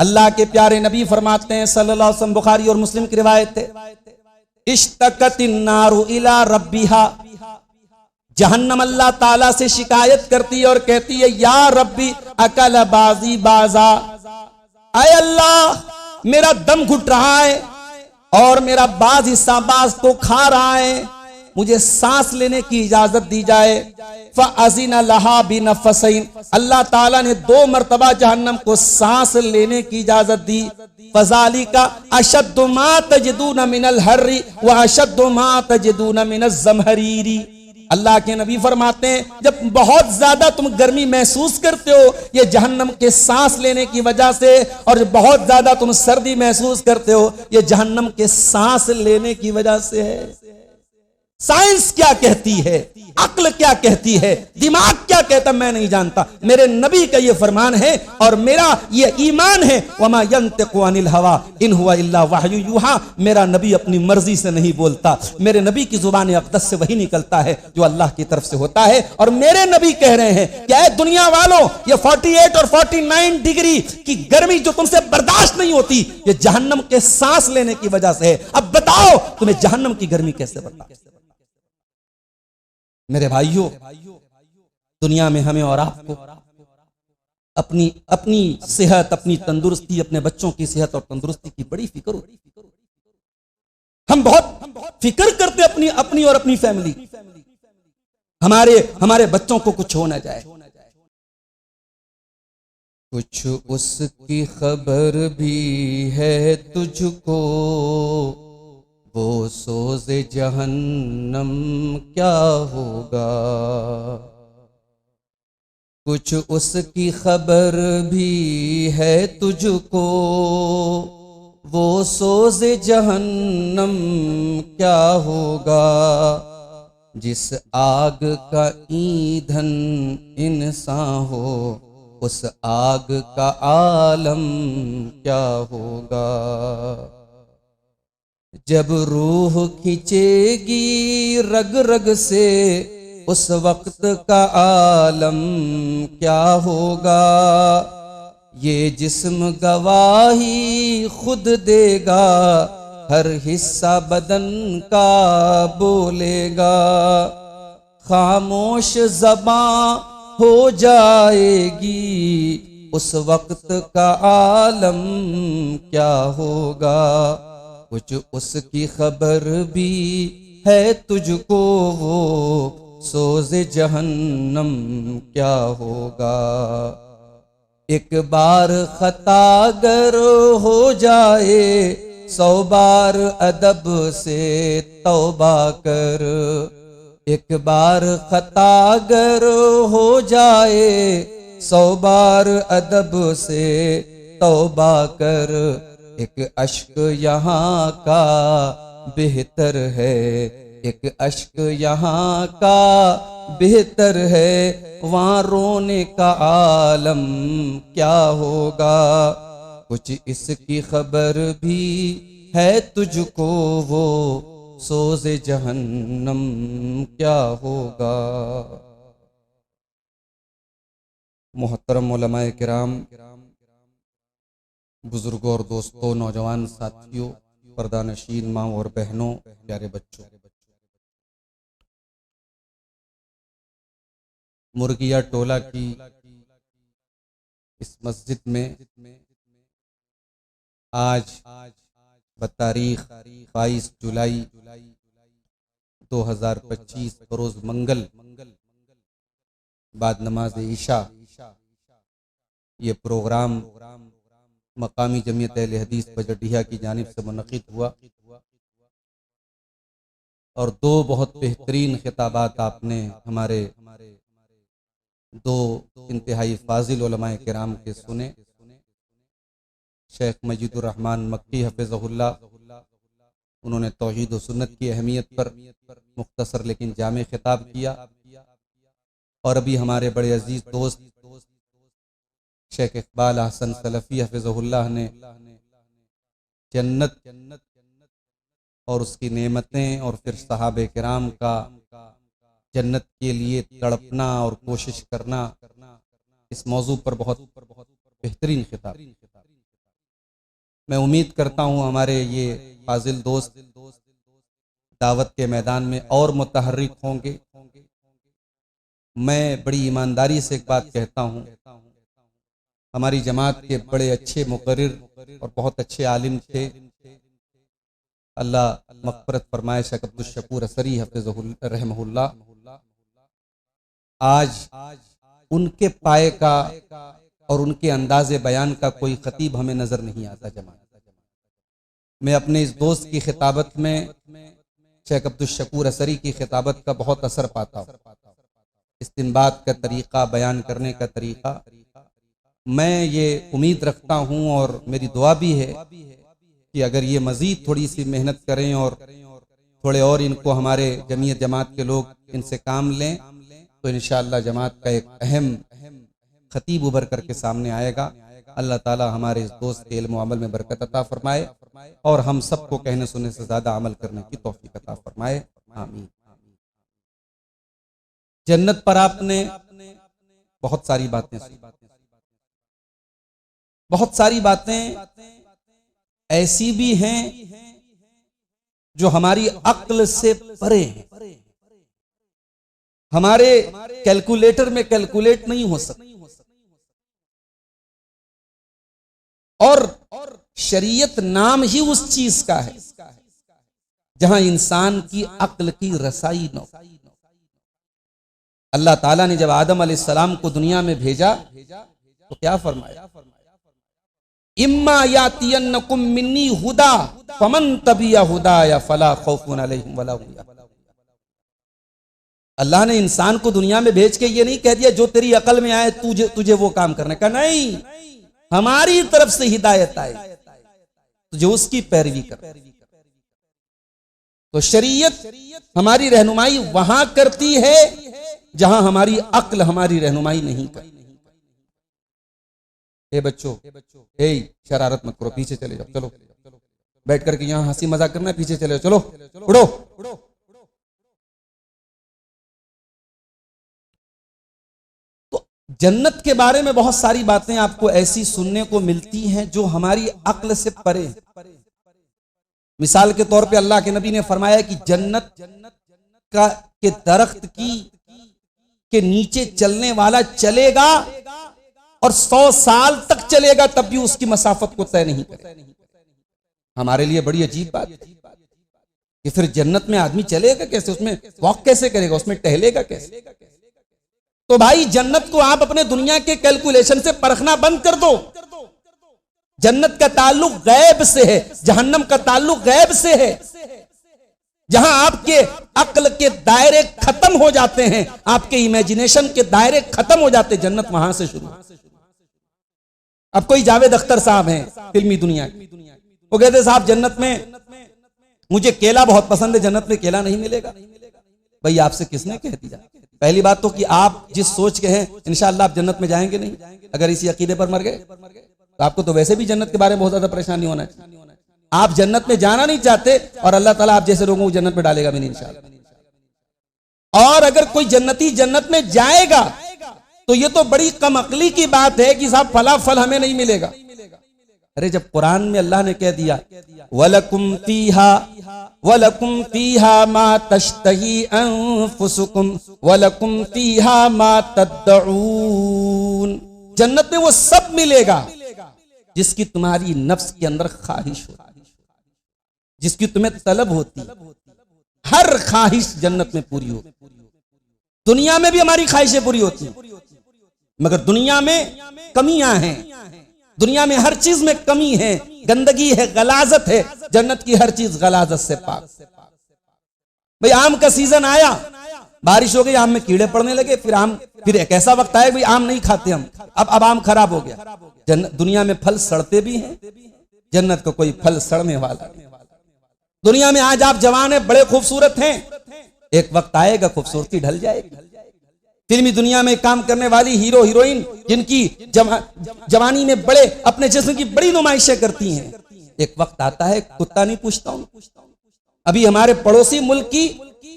अल्लाह के प्यारे नबी फरमाते हैं सल्लल्लाहु अलैहि वसल्लम, बुखारी और मुस्लिम की रिवायत है, इश्तकतिन नारु इला रब्बिहा, जहन्नम अल्लाह ताला से शिकायत करती है और कहती है, या रब्बी अकल बाजी बाजा, आए अल्लाह मेरा दम घुट रहा है और मेरा बाज हिस्सा बाज को खा रहा है, मुझे सांस लेने की इजाजत दी जाए। फ़अज़िन लहा बिनफ़सैन, अल्लाह ताला ने 2 मरतबा जहन्नम को सांस लेने की इजाजत दी। फ़ज़ालिका अशद्दु मा तजिदून मिनल हर्री व अशद्दु मा तजिदून मिनज़ ज़महरीरी। अल्लाह के नबी फरमाते हैं, जब बहुत ज्यादा तुम गर्मी महसूस करते हो ये जहन्नम के सांस लेने की वजह से, और जब बहुत ज्यादा तुम सर्दी महसूस करते हो ये जहन्नम के सांस लेने की वजह से है। साइंस क्या कहती है, अक्ल क्या कहती है, दिमाग क्या कहता मैं नहीं जानता, मेरे नबी का ये फरमान है और मेरा ये ईमान है, वमा यंतिकु अनिल हवा इन हुवा इल्ला वहयु यूहा, मेरा नबी अपनी मर्जी से नहीं बोलता, मेरे नबी की जुबान अक़दस से वही निकलता है जो अल्लाह की तरफ से होता है। और मेरे नबी कह रहे हैं क्या है दुनिया वालों, ये 48 और 49 डिग्री की गर्मी जो तुमसे बर्दाश्त नहीं होती ये जहन्नम के सांस लेने की वजह से है। अब बताओ तुम्हें जहन्नम की गर्मी कैसे बर्दाश्त। मेरे भाइयों, दुनिया में हमें और आपको अपनी सेहत, अपनी तंदुरुस्ती, अपने बच्चों की सेहत और तंदुरुस्ती की बड़ी फिक्र होती है। हम बहुत फिक्र करते अपनी और अपनी फैमिली, हमारे बच्चों को कुछ हो ना जाए। कुछ उसकी खबर भी है तुझको, वो सोज़े जहन्नम क्या होगा। कुछ उसकी खबर भी है तुझको, वो सोज़े जहन्नम क्या होगा। जिस आग का ईंधन इंसान हो, उस आग का आलम क्या होगा। जब रूह खिंचेगी रग रग से, उस वक्त का आलम क्या होगा। ये जिस्म गवाही खुद देगा, हर हिस्सा बदन का बोलेगा। खामोश ज़बां हो जाएगी, उस वक्त का आलम क्या होगा। कुछ उसकी खबर भी है तुझको, वो सोज़े जहन्नम क्या होगा। एक बार खतागर हो जाए, 100 बार अदब से तौबा कर। एक बार खतागर हो जाए, 100 बार अदब से तौबा कर। एक अश्क यहाँ का बेहतर है, एक अश्क यहाँ का बेहतर है। वहाँ रोने का आलम क्या होगा। कुछ इसकी खबर भी है तुझको, वो सोज़े जहन्नम क्या होगा। मोहतरम उलमाए किराम, बुजुर्गों और दोस्तों, नौजवान साथियों, पर्दानशीन माँ और बहनों, प्यारे बच्चों, मुर्गिया टोला की इस मस्जिद में आज बतारीख 22 जुलाई 2025 बरोज मंगल बाद नमाज ईशा ये प्रोग्राम मकामी जमीयत अहले हदीस बजटिया की जानिब से मुनक़िद हुआ और 2 बहुत बेहतरीन खिताबात आपने हमारे 2 इंतहाई फाजिल उलमाए किराम के सुने। शेख मजीदुर रहमान मक्की हफ़िज़हुल्लाह, उन्होंने तौहीद व सुन्नत की अहमियत पर मुख्तसर लेकिन जामे खिताब किया। और अभी हमारे बड़े अजीज दोस्त शेख इकबाल हसन सलफ़ी हफ़िज़हुल्लाह ने जन्नत और उसकी नेमतें और फिर सहाबे किराम का जन्नत के लिए तड़पना और कोशिश करना, इस मौजू पर बहुत बेहतरीन खिताब। मैं उम्मीद करता हूँ हमारे ये फाजिल दोस्त दावत के मैदान में और मुतहर्रिक होंगे। मैं बड़ी ईमानदारी से एक बात कहता हूँ, हमारी जमात के बड़े अच्छे मुकर्रिर और बहुत अच्छे आलिम थे, अल्लाह मग़फ़िरत फरमाए, शेख अब्दुल शकूर असरी हफ़िज़हुल रहमहुल्लाह। आज उनके पाए का और उनके अंदाज़े बयान का कोई खतीब हमें नज़र नहीं आता जमात। मैं अपने इस दोस्त की खिताबत में शेख अब्दुल शकूर असरी की खिताबत का बहुत असर पाता हूँ। इस्तिंबात का तरीक़ा, बयान करने का तरीक़ा, मैं ये उम्मीद रखता हूँ और मेरी दुआ भी है कि अगर ये मज़ीद थोड़ी सी मेहनत करें और थोड़े और इनको हमारे जमीयत जमात के लोग इनसे काम लें तो इंशाअल्लाह जमात का एक अहम खतीब उभर करके सामने आएगा। अल्लाह ताला हमारे इस दोस्त के इल्म अमल में बरकत अता फरमाए और हम सबको कहने सुनने से ज़्यादा अमल करने की तौफीक अता फरमाए, आमीन। जन्नत पर आपने बहुत सारी बातें सुनी, बहुत सारी बातें ऐसी भी हैं जो हमारी अक्ल से परे हैं, हमारे कैलकुलेटर में कैलकुलेट नहीं हो सकती। और शरीयत नाम ही उस चीज का है जहां इंसान की अक्ल की रसाई न हो। अल्लाह ताला ने जब आदम अलैहिस्सलाम को दुनिया में भेजा तो क्या फरमाया, इम्मा यातियन्नकुम मिन्नी हुदा फमन तबिया हुदाया फला खौफुन अलैहिम वला हुम यहज़नून। अल्लाह ने इंसान को दुनिया में भेज के ये नहीं कह दिया जो तेरी अकल में आए तुझे वो काम करने का, नहीं, हमारी तरफ से हिदायत आए तुझे उसकी पैरवी कर। तो शरीयत हमारी रहनुमाई वहां करती है जहां हमारी अक्ल हमारी रहनुमाई नहीं करती। ए बच्चों, ए शरारत मत करो, पीछे चले जाओ, चलो बैठ करके यहां हंसी मजाक करना है, पीछे चले जाओ, चलो उड़ो। तो जन्नत के बारे में बहुत सारी बातें आपको ऐसी सुनने को मिलती हैं जो हमारी अक्ल से परे। मिसाल के तौर पे अल्लाह के नबी ने फरमाया कि जन्नत के दरख्त के नीचे चलने वाला चलेगा और 100 साल तक चलेगा तब भी उसकी मसाफत को तय नहीं करेगा। हमारे लिए बड़ी अजीब बात है कि फिर जन्नत में आदमी चलेगा कैसे, उसमें वॉक कैसे करेगा, उसमें टहलेगा कैसे। तो भाई जन्नत को आप अपने दुनिया के कैलकुलेशन से परखना बंद कर दो। जन्नत का ताल्लुक गैब से है, जहन्नम का ताल्लुक गैब से है। जहां आपके अक्ल के दायरे खत्म हो जाते हैं, आपके इमेजिनेशन के दायरे खत्म हो जाते हैं, जन्नत वहां से शुरू। अब कोई जावेद अख्तर साहब हैं फिल्मी दुनिया के, वो कहते साहब जन्नत में मुझे केला बहुत पसंद है, जन्नत में केला नहीं मिलेगा। भाई आपसे किसने कह दिया? पहली बात तो कि आप जिस सोच के हैं इंशाअल्लाह आप जन्नत में जाएंगे नहीं। अगर इसी अकीदे पर मर गए तो आपको तो वैसे भी जन्नत के बारे में बहुत ज्यादा परेशानी होना चाहिए। आप जन्नत में जाना नहीं चाहते और अल्लाह ताला आप जैसे लोगों को जन्नत में डालेगा भी नहीं इंशाअल्लाह। और अगर कोई जन्नती जन्नत में जाएगा तो ये तो बड़ी कम अकली की बात है कि साहब फला फल हमें नहीं मिलेगा। अरे जब कुरान में अल्लाह ने कह दिया वलकुम फीहा मा तश्तही अनफुसुकुम वलकुम फीहा मा तद्दऊन, जन्नत में वो सब मिलेगा जिसकी तुम्हारी नफ्स के अंदर ख्वाहिश होती, जिसकी तुम्हें तलब होती, हर ख्वाहिश जन्नत में पूरी होती। दुनिया में भी हमारी ख्वाहिशें पूरी होती हैं, मगर दुनिया में कमियां हैं, दुनिया में हर चीज में कमी है, गंदगी है, गलाजत है। जन्नत की हर चीज गलाजत से पाक। भाई आम का सीजन आया, बारिश हो गई, आम में कीड़े पड़ने लगे, फिर एक ऐसा वक्त आया भाई आम नहीं खाते हम, अब आम खराब हो गया। दुनिया में फल सड़ते भी हैं, जन्नत को कोई फल सड़ने वाला नहीं। दुनिया में आज आप जवान हैं, बड़े खूबसूरत हैं, एक वक्त आएगा खूबसूरती ढल जाएगी। फिल्मी दुनिया में काम करने वाली हीरो हीरोइन जिनकी जवानी में बड़े अपने जिस्म की बड़ी नुमाइशें करती हैं, एक वक्त आता है कुत्ता नहीं पूछता हूं। अभी हमारे पड़ोसी मुल्क की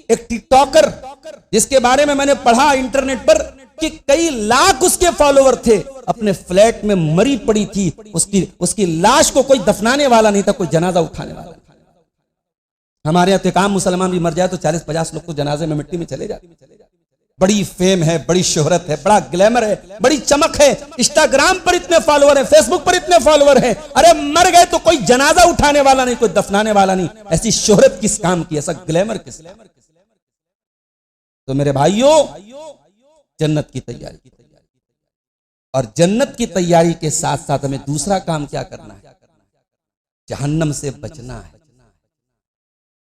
एक टिकटॉकर जिसके बारे में मैंने पढ़ा इंटरनेट पर कि कई लाख उसके फॉलोवर थे, अपने फ्लैट में मरी पड़ी थी, उसकी लाश को कोई दफनाने वाला नहीं था, कोई जनाजा उठाने वाला नहीं। हमारे यहाँ तो एक आम मुसलमान भी मर जाए तो 40-50 लोग तो जनाजे में मिट्टी में चले जाते। बड़ी फेम है, बड़ी शोहरत है, बड़ा ग्लैमर है, बड़ी चमक है, इंस्टाग्राम पर इतने फॉलोअर हैं, फेसबुक पर इतने फॉलोअर हैं, अरे मर गए तो कोई जनाजा उठाने वाला नहीं, कोई दफनाने वाला नहीं। ऐसी शोहरत किस काम की, ऐसा ग्लैमर किस? तो मेरे भाइयों, जन्नत की तैयारी, और जन्नत की तैयारी के साथ साथ हमें दूसरा काम क्या करना है? जहन्नम से बचना है।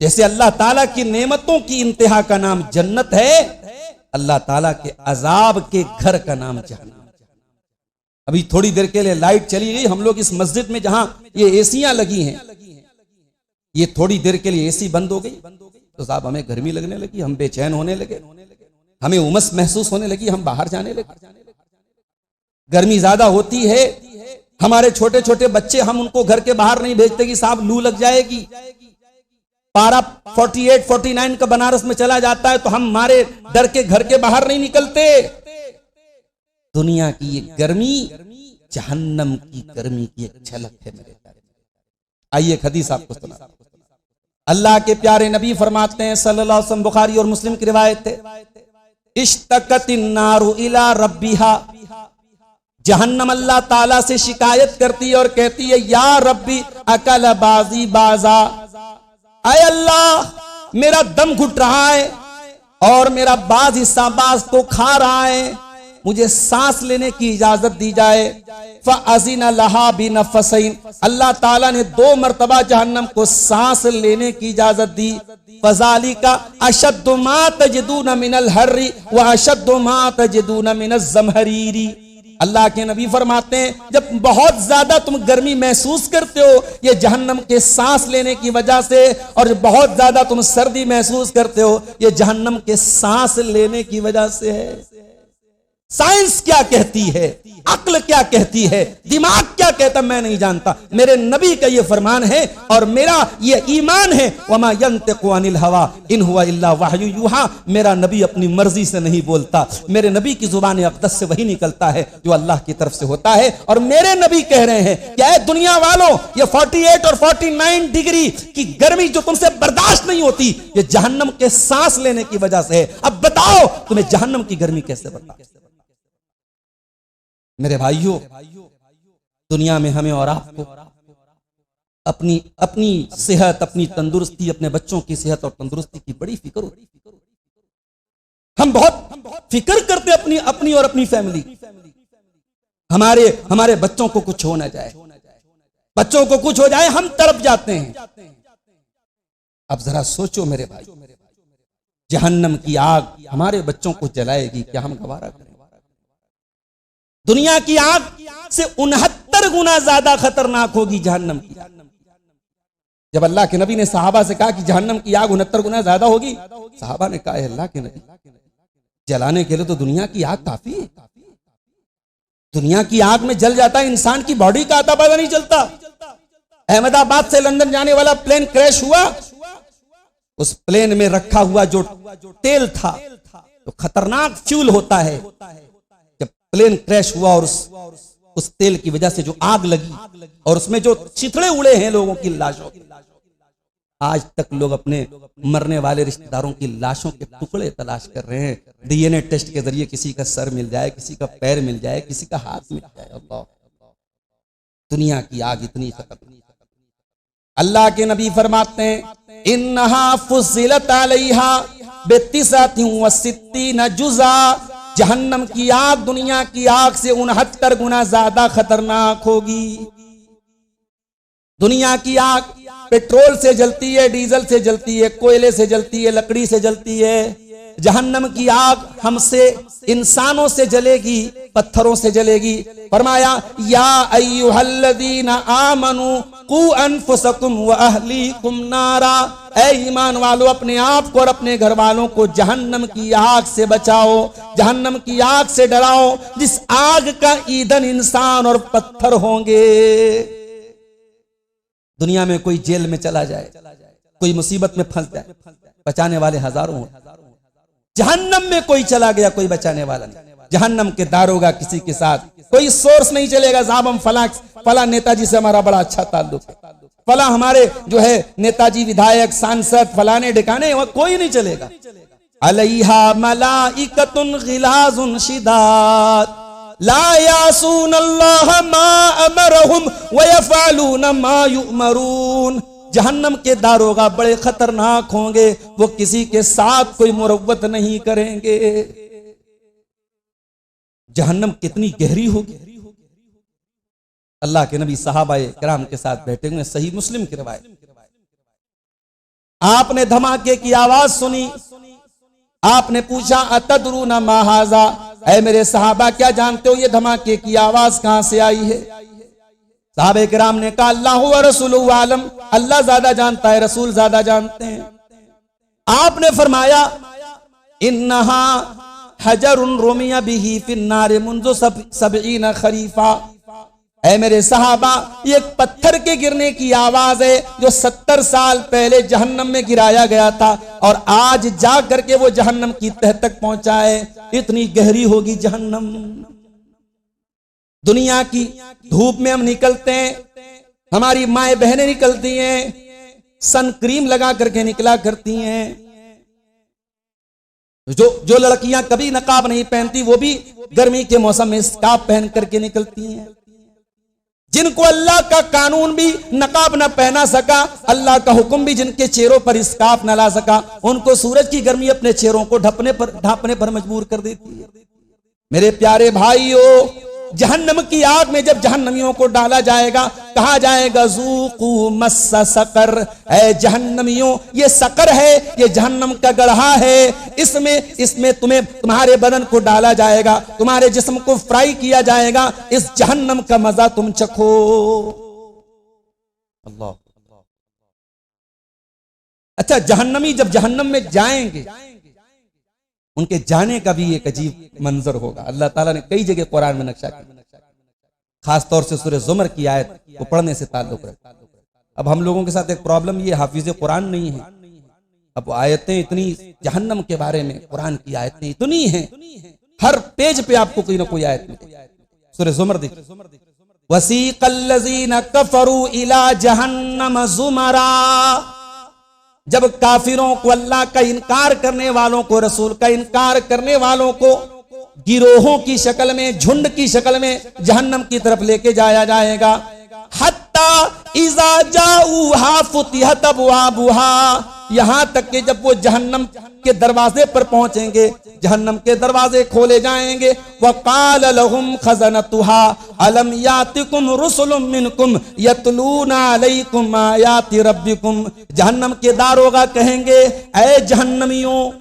जैसे अल्लाह ताला की नेमतों की इंतहा का नाम जन्नत है, अल्लाह ताला के अजाब के घर का नाम जहन्नम। अभी थोड़ी देर के लिए लाइट चली गई, हम लोग इस मस्जिद में जहां ये एसियां लगी हैं, ये थोड़ी देर के लिए एसी बंद हो गई तो साहब हमें गर्मी लगने लगी, हम बेचैन होने लगे, हमें उमस महसूस होने लगी, हम बाहर जाने लगे। गर्मी ज्यादा होती है, हमारे छोटे छोटे बच्चे, हम उनको घर के बाहर नहीं भेजते कि साहब लू लग जाएगी। पारा 48-49 का बनारस में चला जाता है तो हम हमारे डर के घर के बाहर नहीं निकलते। दुनिया की ये गर्मी जहन्नम की गर्मी की एक झलक है मेरे प्यारे। आइए एक हदीस आपको सुना। अल्लाह के प्यारे नबी फरमाते हैं सल्लल्लाहु अलैहि वसल्लम, बुखारी और मुस्लिम की रिवायत है, इश्तकतिन नारु इला रब्बिहा, जहन्नम अल्लाह ताला से शिकायत करती है और कहती है, या रब्बी अकल बाजी बाजा, आए अल्लाह मेरा दम घुट रहा है और मेरा बाज हिस्सा बाज को खा रहा है, मुझे सांस लेने की इजाजत दी जाए। फ़अज़िन लहा बिनफ़सैन, अल्लाह ताला ने 2 मरतबा जहन्नम को सांस लेने की इजाजत दी। फ़ज़ालिका अशद्दु मा तजिदून मिनल हर्री व अशद्दु मा तजिदून मिनज़ ज़महरीरी। अल्लाह के नबी फरमाते हैं, जब बहुत ज्यादा तुम गर्मी महसूस करते हो ये जहन्नम के सांस लेने की वजह से, और जब बहुत ज्यादा तुम सर्दी महसूस करते हो ये जहन्नम के सांस लेने की वजह से है। साइंस क्या कहती है, अक्ल क्या कहती है, दिमाग क्या कहता मैं नहीं जानता, मेरे नबी का ये फरमान है और मेरा ये ईमान है। वमा यंतिकु अनिल हवा इन हुवा इल्ला वहयु यूहा, मेरा नबी अपनी मर्जी से नहीं बोलता, मेरे नबी की जुबान अक़दस से वही निकलता है जो अल्लाह की तरफ से होता है। और मेरे नबी कह रहे हैं क्या है, दुनिया वालों ये 48 और 49 डिग्री की गर्मी जो तुमसे बर्दाश्त नहीं होती ये जहन्नम के सांस लेने की वजह से है। अब बताओ तुम्हें जहन्नम की गर्मी कैसे बर्दाश्त? मेरे भाइयों, दुनिया में हमें और आपको अपनी सेहत, अपनी तंदुरुस्ती, अपने बच्चों की सेहत और तंदुरुस्ती की बड़ी फिक्र होती है। हम बहुत फिक्र करते अपनी और अपनी फैमिली। हमारे बच्चों को कुछ हो ना जाए, बच्चों को कुछ हो जाए हम तड़प जाते हैं। अब जरा सोचो मेरे भाई, जहन्नम की आग हमारे बच्चों को जलाएगी, क्या हम गवारा करें? दुनिया की आग से 69 गुना ज्यादा खतरनाक होगी जहन्नम की। जब अल्लाह के नबी ने सहाबा से कहा कि जहन्नम की आग 69 गुना ज्यादा होगी, सहाबा ने कहा अल्लाह के नबी, जलाने के लिए तो दुनिया की आग काफी है। दुनिया की आग में जल जाता है इंसान की बॉडी का आता पता नहीं चलता। अहमदाबाद से लंदन जाने वाला प्लेन क्रैश हुआ, उस प्लेन में रखा हुआ जो तेल था, तो खतरनाक फ्यूल होता है, प्लेन क्रैश हुआ और उस तेल की वजह से जो आग लगी और उसमें जो चिथड़े उड़े हैं लोगों की लाशों, आज तक लोग अपने मरने वाले रिश्तेदारों की लाशों के टुकड़े तलाश कर रहे हैं। डीएनए टेस्ट के जरिए किसी का सर मिल जाए, किसी का पैर मिल जाए, किसी का हाथ मिल जाए। अल्लाह, दुनिया की आग इतनी खतरनाक। अल्लाह के नबी फरमाते हैं, इन्नहा फुज़िलत अलैहा बितिसातिन व सित्तीन जुज़ा, जहन्नम की आग दुनिया की आग से 69 गुना ज्यादा खतरनाक होगी। दुनिया की आग पेट्रोल से जलती है, डीजल से जलती है, कोयले से जलती है, लकड़ी से जलती है। जहन्नम की आग हमसे, इंसानों से जलेगी, पत्थरों से जलेगी। फरमाया, या अय्युहल्लज़ीना आमनू कू अनफुसकुम व अहलीकुम नारा, ऐ ईमान वालों अपने आप को और अपने घर वालों को जहन्नम की आग से बचाओ, जहन्नम की आग से डराओ, जिस आग का ईंधन इंसान और पत्थर होंगे। दुनिया में कोई जेल में चला जाए, कोई मुसीबत में फंस जाए, बचाने वाले हजारों हैं। जहन्नम में कोई चला गया, कोई बचाने वाला नहीं। जहन्नम के दारोगा किसी के साथ कोई सोर्स नहीं चलेगा, साहब हम फला नेताजी से हमारा बड़ा अच्छा ताल्लुक है, फला हमारे जो है नेताजी विधायक सांसद फलाने ढिकाने, वह कोई नहीं चलेगा। अलैहा मलाइकतुन गिलाजुन शिदाद ला यासून अल्लाह मा अमरहुम व यफअलून मा युमरून। जहन्नम के दारोगा बड़े खतरनाक होंगे, वो किसी के साथ कोई मुरव्वत नहीं करेंगे। जहन्नम कितनी गहरी होगी। अल्लाह के नबी सहाबाए किराम के साथ बैठे हुए, सही मुस्लिम की रिवायत, आपने धमाके की आवाज सुनी, आपने पूछा अतदरूना मा हाजा, ऐ मेरे सहाबा क्या जानते हो ये धमाके की आवाज कहां से आई है? सहाबे किराम ने कहा अल्लाह व रसूलुहु आलम, अल्लाह ज्यादा जानता है, रसूल ज्यादा जानते हैं। आपने फरमाया इन्नहा हजरुन रुमिया बिही फिन्नार मुंज़ु सबईन खरीफा, ऐ मेरे सहाबा ये एक पत्थर के गिरने की आवाज है जो 70 साल पहले जहन्नम में गिराया गया था और आज जा करके वो जहन्नम की तह तक पहुंचा है। इतनी गहरी होगी जहन्नम। दुनिया की धूप में हम निकलते हैं, हमारी माएं बहनें निकलती हैं, सन क्रीम लगा करके निकला करती हैं। जो लड़कियां कभी नकाब नहीं पहनती वो भी गर्मी के मौसम में स्कार्फ पहन करके निकलती हैं। जिनको अल्लाह का कानून भी नकाब न पहना सका, अल्लाह का हुक्म भी जिनके चेहरों पर स्कार्फ न ला सका, उनको सूरज की गर्मी अपने चेहरों को ढांपने पर मजबूर कर देती है। मेरे प्यारे भाइयों, जहन्नम की आग में जब जहन्नमियों को डाला जाएगा, कहा जाएगा ज़ूक़ू मस्सा सकर, ऐ जहन्नमियों ये सकर है, ये जहन्नम का गढ़ा है, इसमें तुम्हें तुम्हारे बदन को डाला जाएगा, तुम्हारे जिस्म को फ्राई किया जाएगा, इस जहन्नम का मजा तुम चखो। अल्लाह। अच्छा, जहन्नमी जब जहन्नम में जाएंगे, उनके जाने का भी एक अजीब मंजर होगा। अल्लाह ताला ने कई जगह कुरान में नक्शा किया, खास तौर से सूरह ज़ुमर की आयत को पढ़ने से ताल्लुक रखता है। अब हम लोगों के साथ एक प्रॉब्लम ये हाफिज कुरान नहीं है। अब आयतें इतनी जहन्नम के बारे में, कुरान की आयतें इतनी हैं, हर पेज पे आपको कोई ना कोई आयत मिलेगी। सूरह ज़ुमर देखिए, वसीक़ल्लज़ीना कफ़रू इला जहन्नम ज़ुमरा, जब काफिरों को, अल्लाह का इनकार करने वालों को, रसूल का इनकार करने वालों को गिरोहों की शक्ल में, झुंड की शक्ल में जहन्नम की तरफ लेके जाया जाएगा। हत्ता इज़ा जाऊहा फुतिहत अबवाबुहा, यहां तक कि जब वो जहन्नम के दरवाजे पर पहुंचेंगे, जहन्नम के दरवाजे खोले जाएंगे। वक़ाल लहुम खज़नतुहा अलम यातिकुम रुसुलुम मिनकुम यतलूना अलैकुम आयाति रब्बिकुम, जहन्नम के दारोगा कहेंगे ऐ जहन्नमियों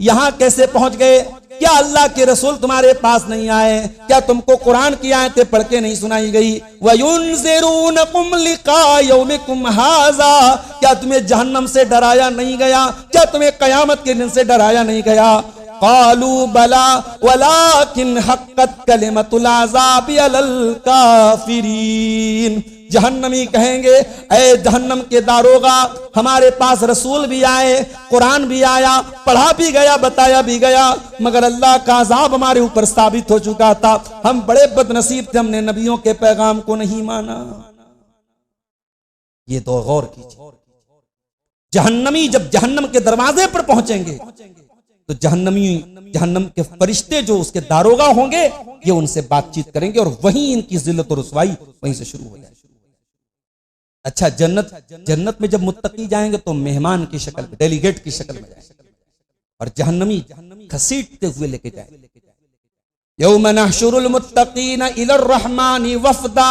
यहां कैसे पहुंच गए? क्या अल्लाह के रसूल तुम्हारे पास नहीं आए? क्या तुमको कुरान की आयतें पढ़ के नहीं सुनाई गई? वयुनज़िरूनकुम लिक़ा यौमिकुम हाज़ा, क्या तुम्हें जहन्नम से डराया नहीं गया? क्या तुम्हें कयामत के दिन से डराया नहीं गया? क़ालू बला वलाकिन हक़्क़त कलिमतुल अज़ाबि अलल काफ़िरीन, जहन्नमी कहेंगे ऐ जहन्नम के दारोगा हमारे पास रसूल भी आए, कुरान भी आया, पढ़ा भी गया, बताया भी गया, मगर अल्लाह का अज़ाब हमारे ऊपर साबित हो चुका था। हम बड़े बदनसीब थे, हमने नबियों के पैगाम को नहीं माना। ये तो गौर कीजिए, जहन्नमी जब जहन्नम के दरवाजे पर पहुंचेंगे तो जहन्नम के फरिश्ते जो उसके दारोगा होंगे, ये उनसे बातचीत करेंगे और वहीं इनकी जिल्लत और रुसवाई वहीं से शुरू हो जाएगी। अच्छा, जन्नत में जब मुत्तकी जाएंगे तो मेहमान की शक्ल में, डेलीगेट की शक्ल में जाएंगे, और जहन्नमी घसीटते हुए लेके जाएंगे। यौम नहशुरुल मुत्तकीना इलर रहमानी वफदा,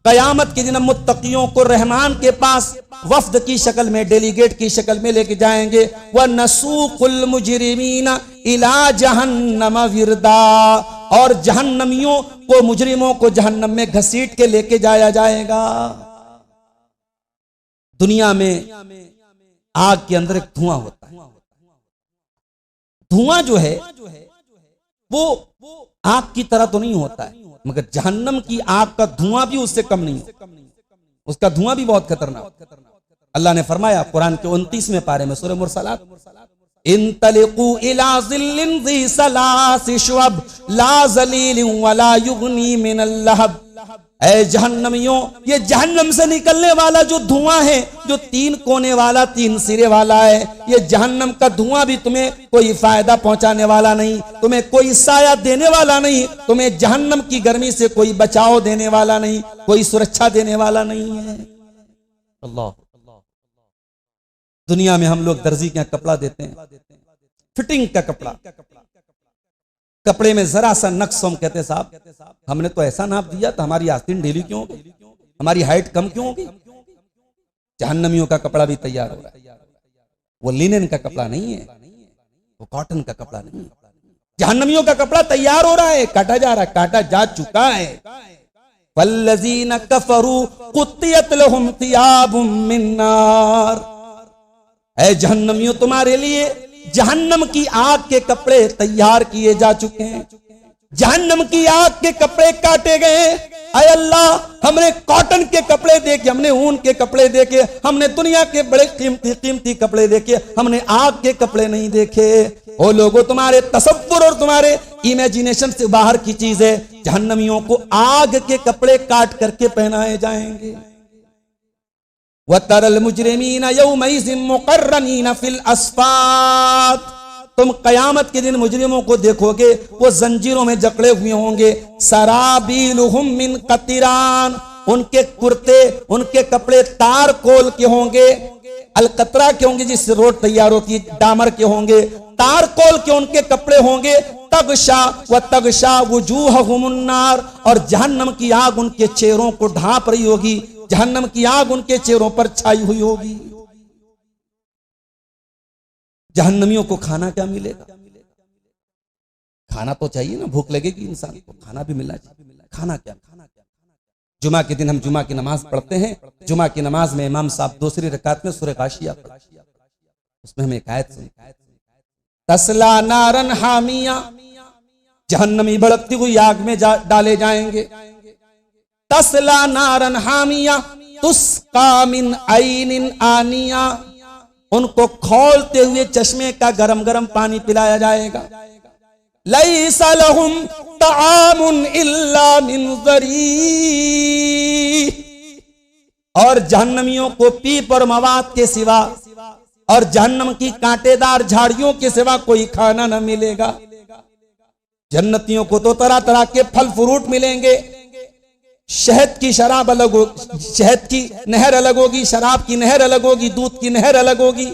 कयामत के दिन मुत्तकियों को रहमान के पास वफ्द की शक्ल में, डेलीगेट की शक्ल में लेके जाएंगे। व नसूकुल मुजरिमीना इला जहन्नम विरदा, और जहन्नमियों को, मुजरिमों को जहन्नम में घसीट के लेके जाया जाएगा। दुनिया में आग के अंदर एक धुआं होता है, धुआं जो है वो आग की तरह तो नहीं होता है, मगर जहन्नम की आग का धुआं भी उससे कम नहीं है, उसका धुआं भी बहुत खतरनाक। अल्लाह ने फरमाया कुरान के 29वें पारे में सूरह मुरसलात, इंतलिकू इला ज़िल्लिन ज़ी सलासी शुअब ला ज़लीलिन वला युगनी मिनल लहब। ऐ जहन्नमियों, ये जहन्नम से निकलने वाला जो धुआं है, जो 3 कोने वाला 3 सिरे वाला है, ये जहन्नम का धुआं भी तुम्हें कोई फायदा पहुंचाने वाला नहीं, तुम्हें कोई साया देने वाला नहीं, तुम्हें जहन्नम की गर्मी से कोई बचाव देने वाला नहीं, कोई सुरक्षा देने वाला नहीं है। अल्लाह। दुनिया में हम लोग दर्जी के यहाँ कपड़ा देते हैं, फिटिंग का कपड़ा, कपड़े में जरा सा नक्स, हम कहते हैं साहब हमने तो ऐसा नाप दिया तो हमारी आस्तीन ढीली क्यों हो गई, हमारी हाइट कम क्यों हो गई। जहन्नमियों का कपड़ा भी तैयार हो रहा है, वो लिनेन का कपड़ा नहीं है, वो कॉटन का कपड़ा नहीं है। जहन्नमियों का कपड़ा तैयार हो रहा है, काटा जा रहा है, काटा जा चुका है। वल्लज़ीना कफरू कुत्तियत लहुम थियाबुम मिन नार। ऐ जहन्नमियों, तुम्हारे लिए जहन्नम की आग के कपड़े तैयार किए जा चुके हैं, जहन्नम की आग के कपड़े काटे गए। अय अल्लाह, हमने कॉटन के कपड़े देखे, हमने ऊन के कपड़े देखे, हमने दुनिया के बड़े कीमती कीमती कपड़े देखे, हमने आग के कपड़े नहीं देखे। ओ लोगों, तुम्हारे तसव्वुर और तुम्हारे इमेजिनेशन से बाहर की चीज है। जहन्नमियों को आग के कपड़े काट करके पहनाए जाएंगे। वतरल मुजरिमीन यौमइज़िन मुक़र्रनीन फिल अस्फ़ात। तुम कयामत के दिन मुजरिमों को देखोगे, वो जंजीरों में जकड़े हुए होंगे। सराबीलुहुम मिन क़तिरान। उनके कुर्ते, उनके कपड़े तार कोल के होंगे, अलकतरा के होंगे जिससे रोड तैयार होती है, डामर के होंगे, तार कोल के उनके कपड़े होंगे। तगशा वुजूहहुमुन नार। और जहन्नम की आग उनके चेहरों को ढांप रही होगी, जहन्नम की आग उनके चेहरों पर छाई हुई होगी। जहन्नमियों को खाना क्या मिलेगा? खाना तो चाहिए ना, भूख लगेगी इंसान को, खाना भी मिलना चाहिए। खाना क्या? जुमा के दिन हम जुमा की नमाज पढ़ते हैं। जुमा की नमाज में इमाम साहब दूसरी रकात में सूरह गाशिया पढ़ते हैं। उसमें हमें एक आयत सुनी, तस्ला नारन हामिया। जहन्नमी भड़कती हुई आग में डाले जाएंगे। तस्ला नारन हामिया तुस्का मिन आइनिन आनिया। उनको खौलते हुए चश्मे का गरम गरम पानी पिलाया जाएगा। लैसा लहुम तामुन इल्ला मिन ज़री। और जहन्नमियों को पीप और मवाद के सिवा और जहन्नम की कांटेदार झाड़ियों के सिवा कोई खाना न मिलेगा। जन्नतियों को तो तरह तरह के फल फ्रूट मिलेंगे। शहद की शराब अलग होगी, शहद की नहर अलग होगी, शराब की नहर अलग होगी, दूध की नहर अलग होगी।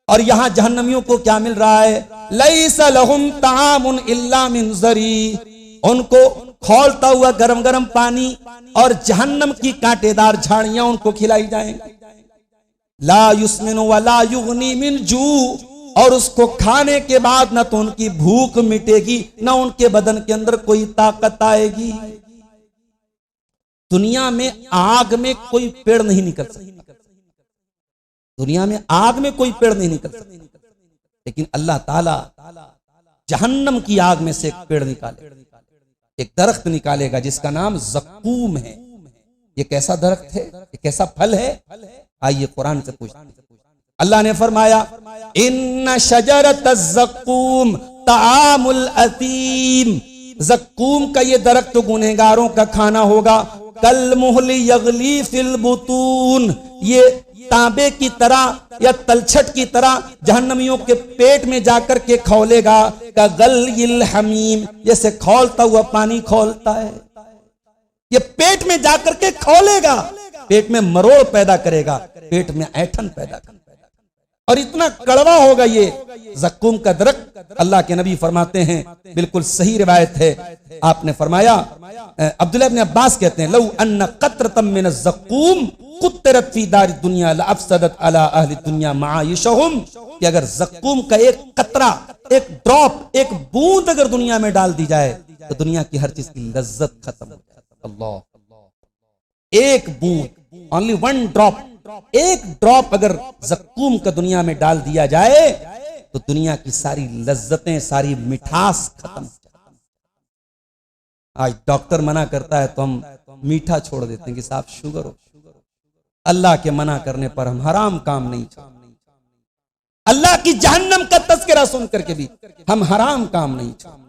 और यहां जहन्नमियों को क्या मिल रहा है? लैसा लहुम तामुन इल्ला मिन ज़री। उनको खौलता हुआ गरम गरम पानी और जहन्नम की कांटेदार झाड़ियां उनको खिलाई जाएंगी। ला युस्मिनु वला युगनी मिन जू। और उसको खाने के बाद न तो उनकी भूख मिटेगी, न उनके बदन के अंदर कोई ताकत आएगी। दुनिया में आग में कोई पेड़ नहीं निकल सकता, दुनिया में आग में कोई पेड़ नहीं निकल सकता, लेकिन अल्लाह ताला जहन्नम की आग में से एक पेड़ निकाले, एक दरख्त निकालेगा जिसका नाम ज़क्कूम है। ये कैसा दरख्त है, ये कैसा फल है? आइए कुरान से पूछते हैं। अल्लाह ने फरमाया, इन्न शजरत ज़क्कूम तामुल अतीम। ज़क्कूम का ये दरख्त तो गुनहगारों का खाना होगा। कल मुहली यगली फिल बुतून। ये तांबे की तरह या तलछट की तरह जहन्नमियों के पेट में जाकर के खौलेगा। का गल हमीम, जैसे खौलता हुआ पानी खौलता है, ये पेट में जाकर के खौलेगा, पेट में मरोड़ पैदा करेगा, पेट में ऐठन पैदा करेगा, और इतना कड़वा होगा ये ज़क्कूम का दरख्त। अल्लाह के नबी फरमाते हैं, बिल्कुल सही रिवायत है, आपने फरमाया, अब्दुल्लाह इब्न अब्बास कहते हैं, लौ अन्न क़त्रतम मिन ज़क्कूम क़ुत्तिरत फ़ी दारि दुनिया लअफ़सदत अला अहलि दुनिया मआइशहुम। कि अगर ज़क्कूम का एक कतरा, एक ड्रॉप, एक बूंद अगर दुनिया में डाल दी जाए तो दुनिया की हर चीज की लज्जत खत्म हो जाए। अल्लाह, एक बूंद, ओनली वन ड्रॉप, एक ड्रॉप अगर ज़क्कूम का दुनिया में डाल दिया जाए तो दुनिया की सारी लज्जतें, सारी मिठास खत्म। आज डॉक्टर मना करता है तो हम मीठा छोड़ देते हैं कि साहब शुगर हो। अल्लाह के मना करने पर हम हराम काम नहीं छोड़ते। अल्लाह की जहन्नम का तज़किरा सुन करके भी हम हराम काम नहीं छोड़ते।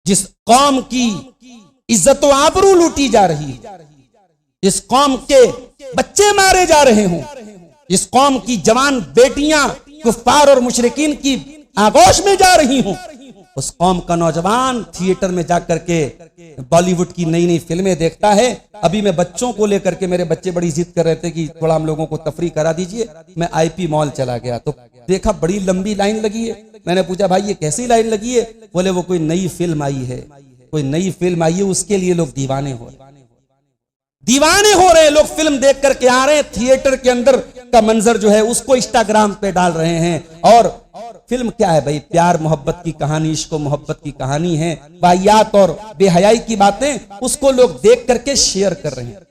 जिस कौम की इज्जत व आबरू लूटी जा रही है, जिस कौम के बच्चे मारे जा रहे हों, जिस कौम की जवान बेटियां कुफ्फार और मुशरिकीन की आगोश में जा रही हों, उस कौम का नौजवान थिएटर में जाकर के बॉलीवुड की नई नई फिल्में देखता है। अभी मैं बच्चों को लेकर के, मेरे बच्चे बड़ी जिद कर रहे थे कि थोड़ा हम लोगों को तफरी करा दीजिए। मैं आईपी मॉल चला गया तो देखा बड़ी लंबी लाइन लगी है। मैंने पूछा भाई ये कैसी लाइन लगी है? बोले वो कोई नई फिल्म आई है, कोई नई फिल्म आई है, उसके लिए लोग दीवाने हो रहे हैं। लोग फिल्म देख करके आ रहे हैं, थिएटर के अंदर का मंजर जो है उसको इंस्टाग्राम पे डाल रहे हैं। और फिल्म क्या है भाई? प्यार मोहब्बत की कहानी, इश्क मोहब्बत की कहानी है, वाहियात और बेहयाई की बातें उसको लोग देख करके शेयर कर रहे हैं।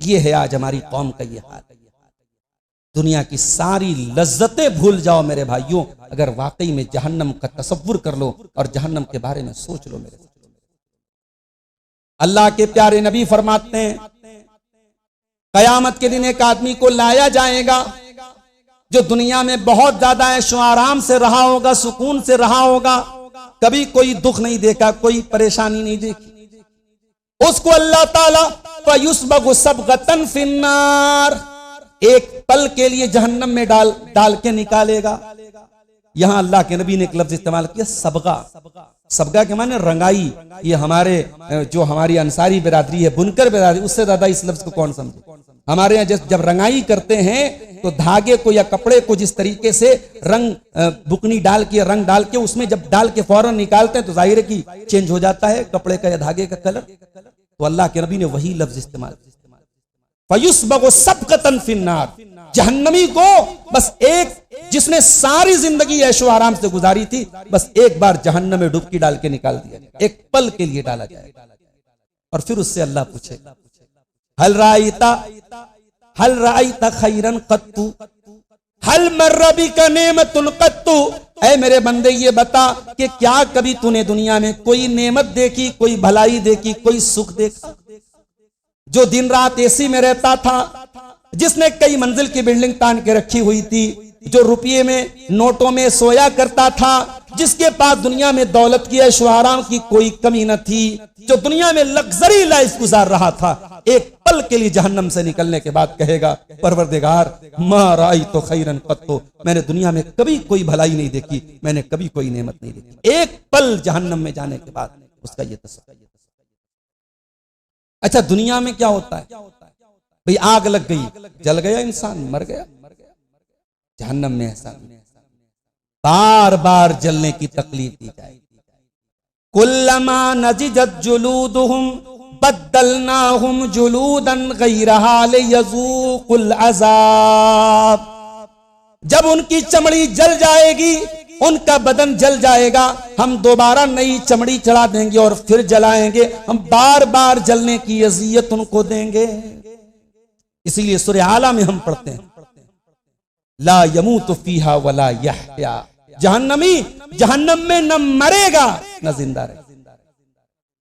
ये है आज हमारी कौम का ये हाल। दुनिया की सारी लज्जतें भूल जाओ मेरे भाइयों, अगर वाकई में जहन्नम का तसव्वुर कर लो और जहन्नम के बारे में सोच लो। मेरे अल्लाह के प्यारे नबी फरमाते हैं कयामत के दिन एक आदमी को लाया जाएगा जो दुनिया में बहुत ज्यादा ऐशो आराम से रहा होगा, सुकून से रहा होगा, कभी कोई दुख नहीं देखा, कोई परेशानी नहीं देखी। उसको अल्लाह ताला फयुस्बगु सबगतन फिन्नार, एक पल के लिए जहन्नम में डाल के निकालेगा। यहां अल्लाह के नबी ने एक लफ्ज इस्तेमाल किया, सबगा। सबगा के माने रंगाई। ये हमारे जो हमारी अंसारी बिरादरी है, बुनकर बिरादरी, उससे ज्यादा इस लफ्ज को कौन समझे। हमारे यहाँ जब रंगाई करते हैं तो धागे को या कपड़े को जिस तरीके से रंग बुकनी डाल के, रंग डाल के, उसमें जब डाल के फौरन निकालते हैं तो जाहिर है कि चेंज हो जाता है कपड़े का या धागे का कलर। तो अल्लाह के नबी ने वही लफ्ज इस्तेमाल, फयुस्बगु सबगतन फिन्नार। जहन्नमी को बस एक, जिसने सारी जिंदगी ऐशो आराम से गुजारी थी, बस एक बार जहन्नम में डुबकी डाल के निकाल दिया, एक पल के लिए डाला जाएगा। और फिर उससे अल्लाह पूछेगा हल राइता खैरन कत्तु हल मर्रा बिका नेमतुन कत्तु। ऐ मेरे बंदे ये बता कि क्या कभी तूने दुनिया में कोई नेमत देखी, कोई भलाई देखी, कोई सुख देखा? जो दिन रात एसी में रहता था, जिसने कई मंजिल की बिल्डिंग तान के रखी हुई थी, जो रुपये में, नोटों में सोया करता था, जिसके पास दुनिया में दौलत की, ऐशो आराम की कोई कमी न थी, जो दुनिया में लग्जरी लाइफ गुजार रहा था, एक पल के लिए जहन्नम से निकलने के बाद कहेगा परवरदिगार मा राइतु खैरन कत्तु, मैंने दुनिया में कभी कोई भलाई नहीं देखी, मैंने कभी कोई नेमत नहीं देखी। एक पल जहन्नम में जाने के बाद उसका ये तसव्वुर। अच्छा दुनिया में क्या होता है भाई? आग लग गई, जल गया इंसान, मर गया। जहन्नम में ऐसा बार बार जलने की तकलीफ दी जाएगी। कुल्लमा नजिजत जुलूदुहुम बद्दलनाहुम जुलूदन गैरहा लियज़ूकुल अज़ाब। जब उनकी चमड़ी जल जाएगी, उनका बदन जल जाएगा, हम दोबारा नई चमड़ी चढ़ा देंगे और फिर जलाएंगे। हम बार बार जलने की अज़ियत उनको देंगे। इसीलिए सूरह आला में हम पढ़ते हैं ला यमूतु फीहा वला यहया। जहन्नमी जहन्नम में न मरेगा न जिंदा रहेगा।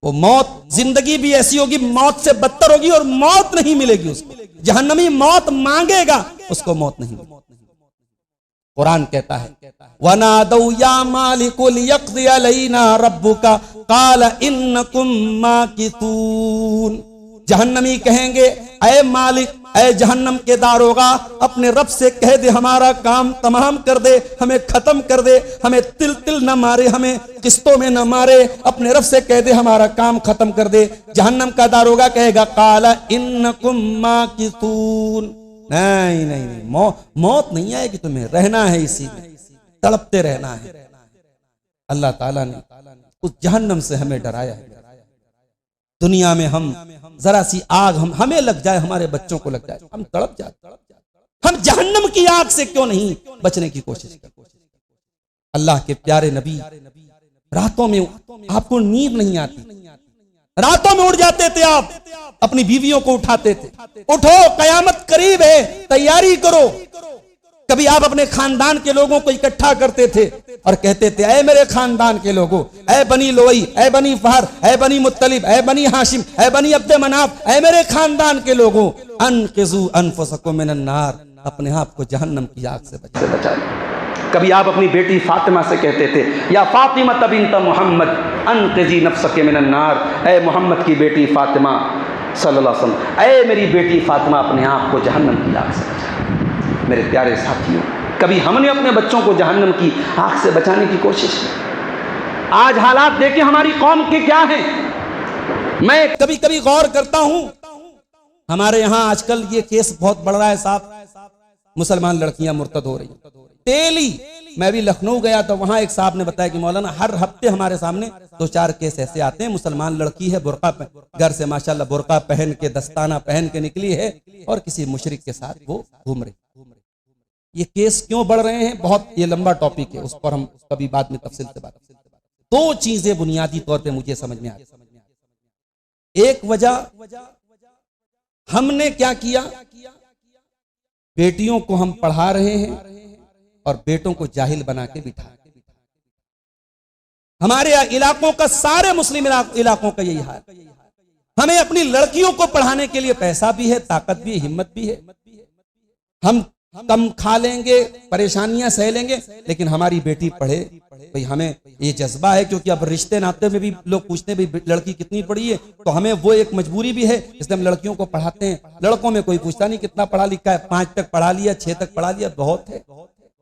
वो मौत, जिंदगी भी ऐसी होगी, मौत से बदतर होगी और मौत नहीं मिलेगी उसको। जहन्नमी मौत मांगेगा, उसको मौत नहीं मिलेगी। कुरान कहता है वनादौ या मालिकु लियक़्ज़ि अलैना रब्बुका क़ाल इन्नकुम माकिसून। जहन्नमी कहेंगे ऐ मालिक, ऐ जहन्नम के दारोगा, अपने रब से कह दे हमारा काम तमाम कर दे, हमें खत्म कर दे, हमें तिल तिल न मारे, हमें किस्तों में न मारे, अपने रब से कह दे हमारा काम खत्म कर दे। जहन्नम का दारोगा कहेगा काला इन्नकुम माकिसून। नहीं नहीं नहीं, मौत नहीं आएगी, तुम्हें रहना है, इसी में तड़पते रहना है। अल्लाह ताला ने उस जहन्नम से हमें डराया है। दुनिया में हम जरा सी आग हमें लग जाए, हमारे बच्चों को लग जाए, हम तड़प जाते। हम जहन्नम की आग से क्यों नहीं बचने की कोशिश करते? अल्लाह के प्यारे नबी रातों में आपको नींद नहीं आती, रातों में उठ जाते थे, आप अपनी बीवियों को उठाते थे, उठो कयामत करीब है, तैयारी करो। कभी आप अपने खानदान के लोगों को इकट्ठा करते थे और कहते थे ऐ मेरे खानदान के लोगों, ऐ बनी लोई, ऐ बनी फहर, ऐ बनी मुत्तलिब, ऐ बनी हाशिम, ऐ बनी अब्द मनाफ, ऐ मेरे खानदान के लोगों, अनकिज़ू अनफुसकुम मिनन नार, अपने आप को जहन्नम की आग से बचा लें। कभी आप अपनी बेटी फातिमा से कहते थे, या फातिमा बिन्त मोहम्मद अनक़ज़ी नफ़्सक मिनन नार, ऐ मोहम्मद की बेटी फातिमा सल्लल्लाहु अलैहि वसल्लम, ऐ मेरी बेटी फातिमा, अपने आप को जहन्नम की आग से बचा। मेरे प्यारे साथियों, कभी हमने अपने बच्चों को जहन्नम की आग से बचाने की कोशिश की? आज हालात देखें हमारी कौम के क्या हैं। मैं कभी कभी गौर करता हूं, हमारे यहां आजकल ये केस बहुत बढ़ रहा है साहब, मुसलमान लड़कियां मुर्तद हो रही डेली। मैं भी लखनऊ गया तो वहां एक साहब ने बताया कि मौलाना हर हफ्ते हमारे सामने 2-4 केस ऐसे आते हैं, मुसलमान लड़की है, बुर्का घर से माशाल्लाह बुर्का पहन के, दस्ताना पहन के निकली है और किसी मुशरिक के साथ वो घूम रही। ये केस क्यों बढ़ रहे हैं, बहुत ये लंबा टॉपिक है, उस पर हम कभी बाद में तफसील से बात। 2 चीजें बुनियादी तौर पे मुझे समझ में आती। एक वजह, हमने क्या किया, बेटियों को हम पढ़ा रहे हैं और बेटों को जाहिल बना के बिठा। हमारे इलाकों का, सारे मुस्लिम इलाकों का यही हाल। हमें अपनी लड़कियों को पढ़ाने के लिए पैसा भी है, ताकत भी है, हिम्मत भी है, हम कम खा लेंगे, परेशानियां सह लेंगे, लेकिन हमारी बेटी पढ़े। भाई हमें ये जज्बा है, क्योंकि अब रिश्ते नाते में भी लोग पूछते हैं भाई लड़की कितनी पढ़ी है, तो हमें वो एक मजबूरी भी है, इसलिए हम लड़कियों को पढ़ाते हैं। लड़कों में कोई पूछता नहीं कितना पढ़ा लिखा है, 5 तक पढ़ा लिया, 6 तक पढ़ा लिया, बहुत है।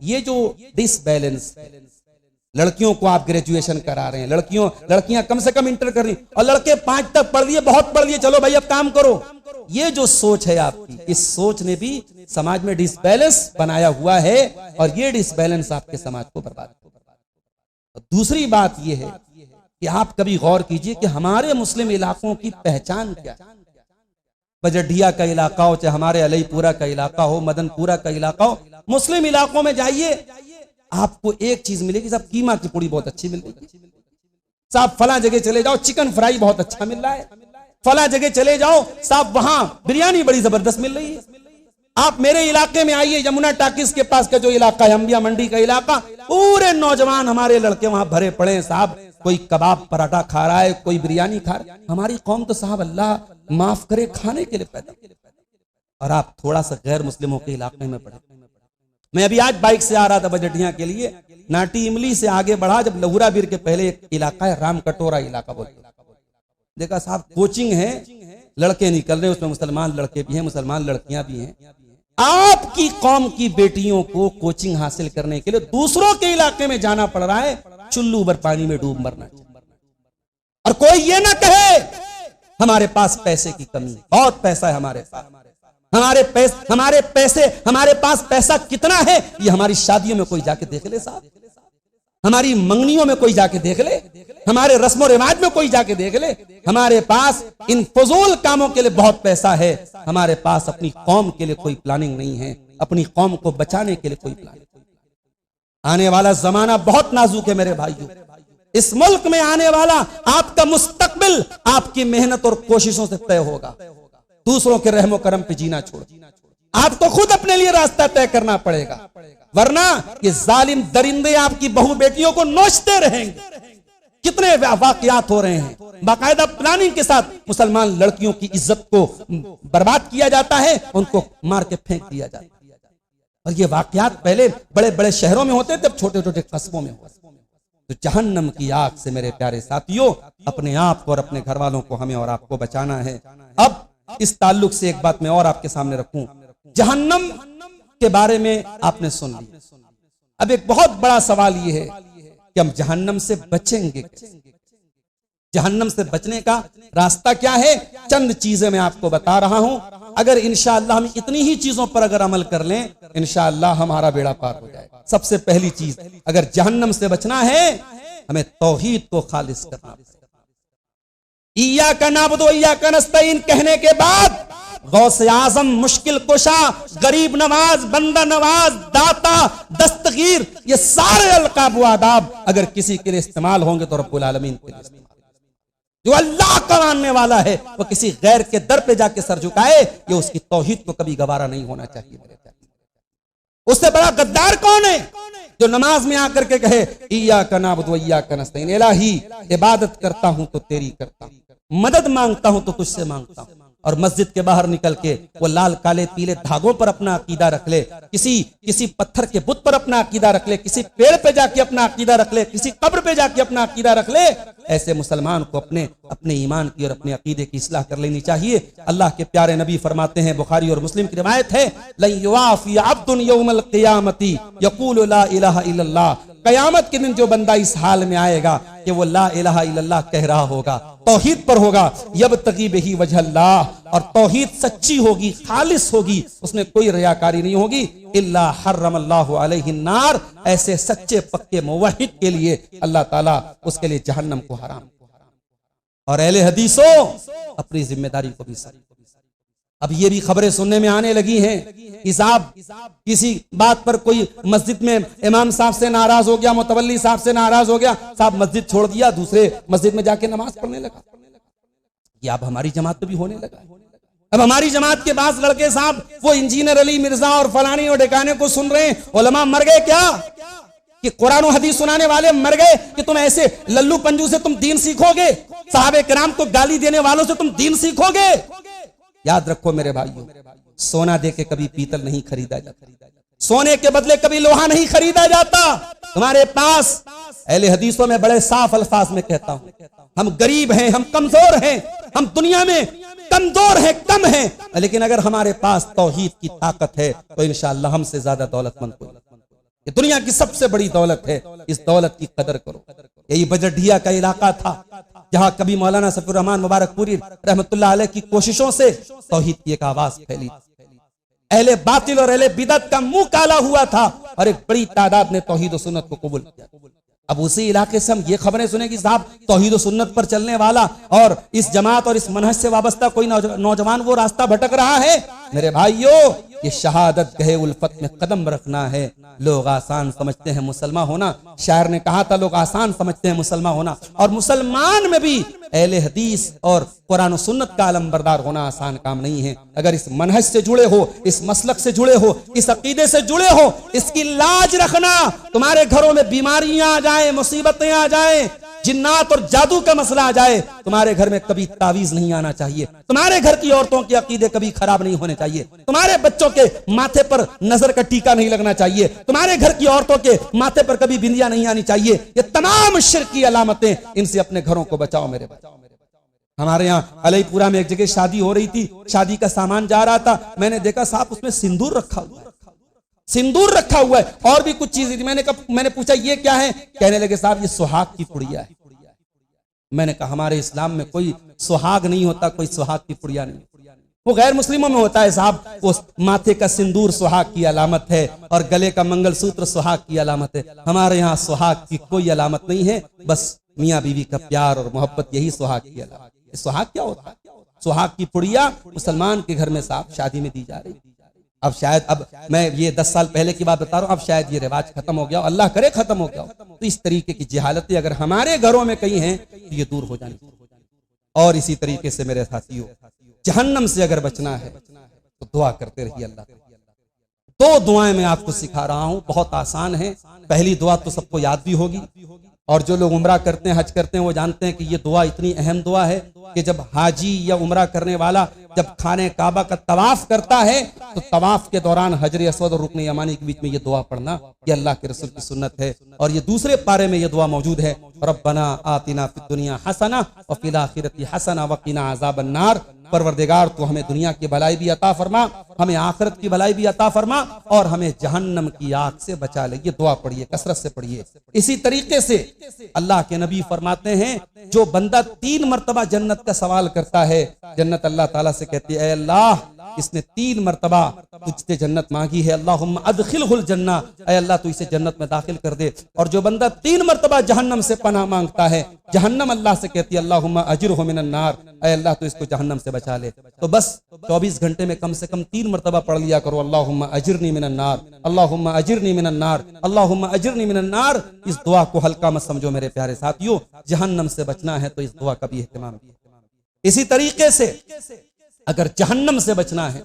ये जो डिसबैलेंस, लड़कियों को आप ग्रेजुएशन करा रहे हैं, लड़कियां कम से कम इंटर कर रही, और लड़के 5 तक पढ़ लिए, बहुत पढ़ लिए, चलो भाई अब काम करो। ये जो सोच है आपकी, इस सोच ने भी समाज में डिसबैलेंस बनाया हुआ है, और ये डिसबैलेंस आपके समाज को बर्बाद। दूसरी बात यह है कि आप कभी गौर कीजिए कि हमारे मुस्लिम इलाकों की पहचान क्या है। बजडिया का इलाका हो, चाहे हमारे अलईपुरा का इलाका हो, मदनपुरा का इलाका हो, मुस्लिम इलाकों में जाइए, आपको एक चीज मिलेगी साहब, कीमा की पूड़ी बहुत अच्छी मिल रही है साहब। फला जगह चले जाओ, चिकन फ्राई बहुत अच्छा मिल रहा है। फला जगह चले जाओ साहब, वहां बिरयानी बड़ी जबरदस्त मिल रही है। आप मेरे इलाके में आइए, यमुना टाकिस के पास का जो इलाका है, अंबिया मंडी का इलाका, पूरे नौजवान हमारे लड़के वहां भरे पड़े हैं साहब। कोई कबाब पराठा खा रहा है, कोई बिरयानी खा रहा है। हमारी कौम तो साहब अल्लाह माफ करे खाने के लिए पैदा, और आप थोड़ा सा गैर मुस्लिमों के इलाके में पड़े। मैं अभी आज बाइक से आ रहा था बजटिया के लिए, नाटी इमली से आगे बढ़ा, जब लहुरा बीर के पहले एक इलाका है राम कटोरा इलाका बोलते, देखा साहब कोचिंग है, लड़के निकल रहे, उसमें मुसलमान लड़के भी हैं, मुसलमान लड़कियां भी हैं। आपकी कौम की बेटियों को कोचिंग हासिल करने के लिए दूसरों के इलाके में जाना पड़ रहा है, चुल्लू भर पानी में डूब मरना। और कोई ये ना कहे हमारे पास पैसे की कमी, बहुत पैसा है हमारे पास, हमारे पास पैसा कितना है, ये हमारी शादियों में कोई जाके देख ले साहब, हमारी मंगनियों में कोई जाके देख ले, हमारे रस्मों रिवाज में कोई जाके देख ले। हमारे पास इन फजूल कामों के लिए बहुत पैसा है, हमारे पास अपनी कौम के लिए कोई प्लानिंग नहीं है, अपनी कौम को बचाने के लिए कोई प्लानिंग। आने वाला जमाना बहुत नाजुक है मेरे भाइयों। इस मुल्क में आने वाला आपका मुस्तकबिल आपकी मेहनत और कोशिशों से तय होगा। दूसरों के रहमो करम पे जीना छोड़, आपको खुद अपने लिए रास्ता तय करना पड़ेगा, वरना ये जालिम दरिंदे आपकी बहू बेटियों को नोचते रहेंगे। कितने वाकयात हो रहे हैं, बाकायदा प्लानिंग के साथ मुसलमान लड़कियों की इज्जत को बर्बाद किया जाता है, उनको मार के फेंक दिया जाता है। और ये वाकयात पहले बड़े बड़े शहरों में होते थे, अब छोटे छोटे कस्बों में होते। तो जहन्नम की आग से मेरे प्यारे साथियों, अपने आप को और अपने घर वालों को हमें और आपको बचाना है। अब इस ताल्लुक से एक बात मैं और आपके सामने रखूं, जहन्नम के बारे में आपने सुन लिया। अब एक बहुत बड़ा सवाल यह है कि हम जहन्नम से बचेंगे कैसे? जहन्नम से बचने का रास्ता क्या है? चंद चीजें मैं आपको बता रहा हूं। अगर इंशाअल्लाह हम इतनी ही चीजों पर अगर अमल कर लें, इंशाअल्लाह हमारा बेड़ा पार हो जाएगा। सबसे पहली चीज, अगर जहन्नम से बचना है, हमें तौहीद को खालिस करना पड़ेगा। इय्याका नअबुदु व इय्याका नस्तईन कहने के बाद गौसे आजम, मुश्किल कुशा, गरीब नवाज, बंदा नवाज, दाता, दस्तगीर, ये सारे अलकाब व आदाब अगर किसी के लिए इस्तेमाल होंगे तो रब्बुल आलमीन के लिए इस्तेमाल। जो अल्लाह का मानने वाला है वो किसी गैर के दर पे जाके सर झुकाए, ये उसकी तौहीद को कभी गवारा नहीं होना चाहिए मेरे प्यारे। उससे बड़ा गद्दार कौन है जो नमाज में आकर के कहे इय्याका नअबुदु व इय्याका नस्तईन, इलाही इबादत करता हूं तो तेरी करता हूं, मदद मांगता हूं तो तुझसे मांगता हूं, और मस्जिद के बाहर निकल के वो लाल काले पीले धागों पर अपना अकीदा रख ले, किसी पत्थर के बुत पर अपना अकीदा रख ले, किसी पेड़ पे जाके अपना अकीदा रख ले, किसी कब्र पे जाके अपना अकीदा रख ले, ऐसे मुसलमान को अपने ईमान की और अपने अकीदे की इस्लाह कर लेनी चाहिए। अल्लाह के प्यारे नबी फरमाते हैं, बुखारी और मुस्लिम की रिवायत है, लन युवाफी अब्दुन यौमल क़ियामती यक़ूलु ला इलाहा इल्लल्लाह, कयामत के दिन जो बंदा इस हाल में आएगा कि वो ला इलाहा इल्लल्लाह कह रहा होगा, तौहीद पर होगा, यब्तगी बिही वजहल्लाह, और तौहीद सच्ची होगी, खालिस होगी, उसमें कोई रियाकारी नहीं होगी, इल्ला हर्रमल्लाहु अलैहि नार, ऐसे सच्चे पक्के मुवहिद के लिए अल्लाह ताला उसके लिए जहन्नम को हराम। और अहले हदीसों अपनी जिम्मेदारी को भी सही। अब ये भी खबरें सुनने में आने लगी हैं कि साहब किसी बात पर कोई मस्जिद में इमाम साहब से नाराज हो गया, मुतवल्ली साहब से नाराज हो गया, साहब मस्जिद छोड़ दिया, दूसरे मस्जिद में जाके नमाज पढ़ने लगा। ये अब हमारी जमात में भी होने लगा। अब हमारी जमात के पास लड़के साहब वो इंजीनियर अली मिर्जा और फलानी और ढिकाने को सुन रहे हैं, उलमा मर गए क्या कि कुरान और हदीस सुनाने वाले मर गए कि तुम ऐसे लल्लू पंजू से तुम दीन सीखोगे, साहबे किराम को गाली देने वालों से तुम दीन सीखोगे। याद रखो मेरे भाइयों, सोना दे के कभी पीतल नहीं खरीदा जाता, सोने के बदले कभी लोहा नहीं खरीदा जाता। तुम्हारे पास अहले हदीसों में बड़े साफ अल्फाज में कहता हूं, हम गरीब हैं, हम कमजोर हैं, हम दुनिया में कमजोर हैं, कम हैं, लेकिन अगर हमारे पास तौहीद की ताकत है तो इंशाअल्लाह हमसे ज्यादा दौलतमंद कोई। ये दुनिया की सबसे बड़ी दौलत है, इस दौलत की कदर करो। यही बजटिया का इलाका था जहां कभी मौलाना सफीउर रहमान मुबारकपुरी रहमतुल्लाह अलैह की कोशिशों से तौहीद की एक आवाज फैली। अहले बातिल और अहले बिदअत का मुंह काला हुआ था और एक बड़ी तादाद ने तौहीद और सुन्नत को कबूल किया। अब उसी इलाके से हम ये खबरें सुने कि साहब तौहीद और सुन्नत पर चलने वाला और इस जमात और इस मनहज से वाबस्ता कोई नौजवान वो रास्ता भटक रहा है। मेरे भाइयों, ये शहादत गहे उल्फत में कदम रखना है। लोग आसान समझते हैं मुसलमान होना, शायर ने कहा था लोग आसान समझते हैं मुसलमान होना, और मुसलमान में भी अहले हदीस और कुरान और सुन्नत का अलमबरदार होना आसान काम नहीं है। अगर इस मनहज से जुड़े हो, इस मसलक से जुड़े हो, इस अकीदे से जुड़े हो, इसकी लाज रखना। तुम्हारे घरों में बीमारियां आ जाए, मुसीबतें आ जाए, जिन्नात और जादू का मसला आ जाए, तुम्हारे घर में कभी तावीज नहीं आना चाहिए, तुम्हारे घर की औरतों के अकीदे कभी खराब नहीं होने चाहिए, तुम्हारे बच्चों के माथे पर नजर का टीका नहीं लगना चाहिए, तुम्हारे घर की औरतों के माथे पर कभी बिंदियां नहीं आनी चाहिए। ये तमाम शिर्क की अलामतें, इनसे अपने घरों को बचाओ मेरे बच्चों। हमारे यहाँ अलईपुरा में एक जगह शादी हो रही थी, शादी का सामान जा रहा था, मैंने देखा साहब उसमें सिंदूर रखा हुआ है, सिंदूर रखा हुआ है और भी कुछ चीजें। मैंने पूछा ये क्या है, कहने लगे साहब ये सुहाग की पुड़िया है। मैंने कहा हमारे इस्लाम में कोई सुहाग नहीं होता, कोई सुहाग की पुड़िया नहीं, वो गैर मुस्लिमों में होता है साहब। वो माथे का सिंदूर सुहाग की अलामत है और गले का मंगलसूत्र सुहाग की अलामत है। हमारे यहाँ सुहाग की कोई अलामत नहीं है, बस मियाँ बीवी का प्यार और मोहब्बत, यही सुहाग की अलामत। सुहाग क्या होता है? सुहाग की पुड़िया मुसलमान के घर में साहब शादी में दी जा रही। अब शायद, अब मैं ये 10 साल पहले की बात बता रहा हूँ, अब शायद ये रिवाज खत्म हो गया, अल्लाह करे खत्म हो गया। तो इस तरीके की जहालतें अगर हमारे घरों में कहीं हैं तो ये दूर हो जानी। और इसी तरीके से मेरे साथियों, जहन्नम से अगर बचना है तो दुआ करते रहिए अल्लाह। 2 दुआएं मैं आपको सिखा रहा हूं, बहुत आसान है। पहली दुआ तो सबको याद भी होगी, और जो लोग उम्रा करते हैं, हज करते हैं, वो जानते हैं कि ये दुआ इतनी अहम दुआ है कि जब हाजी या उम्रा करने वाला जब खाने काबा का तवाफ करता है तो तवाफ के दौरान हजर अस्वद और रुकन यमानी के बीच में ये दुआ पढ़ना, ये अल्लाह के रसूल की सुन्नत है। और ये दूसरे पारे में ये दुआ मौजूद है, रब्बना आतिना फिद दुनिया हसना व फिल आखिरति हसना व क़िना अज़ाबन नार। परवरदिगार तो हमें दुनिया की भलाई भी अता फरमा, हमें आखिरत की भलाई भी अता फरमा, और हमें जहन्नम की आग से बचा ले। ये दुआ पढ़िए, कसरत से पढ़िए। इसी तरीके से अल्लाह के नबी फरमाते हैं, जो बंदा 3 मरतबा जन्नत का सवाल करता है, जन्नत अल्लाह ताला से कहती है, ऐ अल्लाह इसने 3 मरतबा तुझसे जन्नत मांगी है, अल्लाहुम्मा अदखिलहुल जन्ना, ऐ अल्लाह तू इसे जन्नत में दाखिल कर दे। और जो बंदा 3 मरतबा जहन्नम से पनाह मांगता है, जहन्नम अल्लाह से कहती है, अल्लाहुम्मा अजिरहु मिनन नार, ऐ अल्लाह तू इसको जहन्नम से बचा ले। तो बस 24 घंटे में कम से कम 3 मरतबा पढ़ लिया करो, अल्लाहुम्मा अजिरनी मिनन नार, अल्लाहुम्मा अजिरनी मिनन नार, अल्लाहुम्मा अजिरनी मिनन नार। इस दुआ को हल्का मत समझो मेरे प्यारे साथियों, जहन्नम से बचना है तो इस दुआ का भी एहतमाम कीजिए। इसी तरीके से अगर जहन्नम से बचना है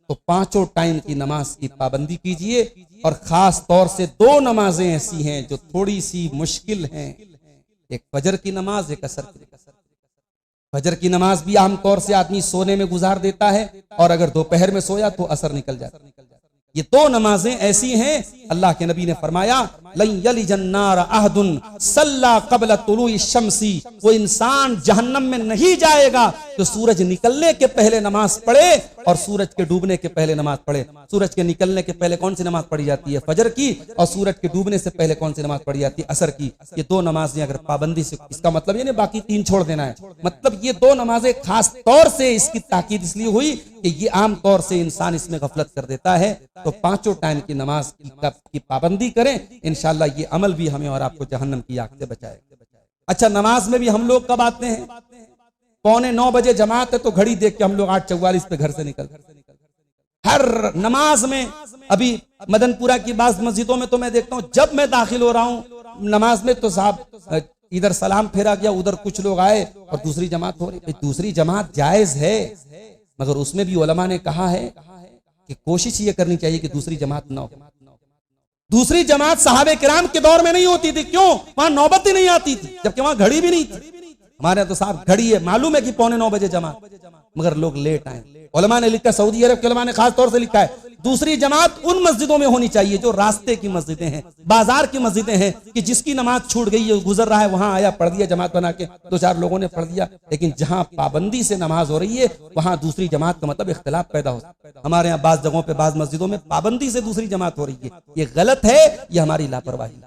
तो 5 टाइम की नमाज की पाबंदी कीजिए, और खास तौर से 2 नमाजें ऐसी हैं जो थोड़ी सी मुश्किल हैं, एक फजर की नमाज, एक असर की। फजर की नमाज भी आमतौर से आदमी सोने में गुजार देता है, और अगर दोपहर में सोया तो असर निकल जाता है। ये दो नमाजें ऐसी हैं, अल्लाह के नबी ने फरमाया लन यलिजन नार अहदुन सल्ला क़ब्ल तुलूइ शम्सी, वो इंसान जहन्नम में नहीं जाएगा जो सूरज निकलने के पहले नमाज पढ़े और सूरज के डूबने के पहले नमाज पढ़े। सूरज के निकलने के पहले कौन सी नमाज पढ़ी जाती है? फजर की। और सूरज के डूबने से पहले कौन सी नमाज पढ़ी जाती है? असर की। ये दो नमाजें अगर पाबंदी से, इसका मतलब ये नहीं बाकी तीन छोड़ देना है, मतलब ये दो नमाजें खास तौर से इसकी ताकीद इसलिए हुई कि ये आम तौर से इंसान इसमें गफलत कर देता है। तो पांचों टाइम की नमाज की पाबंदी करें, इंशाअल्लाह ये अमल भी हमें और आपको जहन्नम की आग से बचाएगा। अच्छा, नमाज में भी हम लोग कब आते हैं? 8:45 बजे जमात है तो घड़ी देख के हम लोग 8:44 पे घर से निकल, हर नमाज में। अभी मदनपुरा की बाज़ मस्जिदों में तो मैं देखता हूं, जब मैं दाखिल हो रहा हूं नमाज में तो साहब इधर सलाम फेरा गया, उधर कुछ लोग आए और दूसरी जमात हो रही। दूसरी जमात जायज है, मगर उसमें भी उलमा ने कहा है कि कोशिश ये करनी चाहिए कि दूसरी जमात ना हो। दूसरी जमात सहाबे किराम के दौर में नहीं होती थी, क्यों? वहां नौबत ही नहीं आती थी, जबकि वहां घड़ी भी नहीं थी। हमारे यहाँ तो साहब घड़ी है, मालूम है कि 8:45 बजे जमात, मगर लोग लेट आए। उलमा ने लिखा, सऊदी अरब के उलमा ने खास तौर से लिखा है, दूसरी जमात उन मस्जिदों में होनी चाहिए जो रास्ते की मस्जिदें हैं, बाजार की मस्जिदें हैं, कि जिसकी नमाज छूट गई है, गुजर रहा है, वहां आया पढ़ दिया, जमात बना के 2-4 लोगों ने पढ़ दिया। लेकिन जहां पाबंदी से नमाज हो रही है वहां दूसरी जमात का मतलब इख्तिलाफ पैदा हो सकता है। हमारे यहाँ बाज जगहों पे, बाज मस्जिदों में पाबंदी से दूसरी जमात हो रही है, ये गलत है, ये हमारी लापरवाही।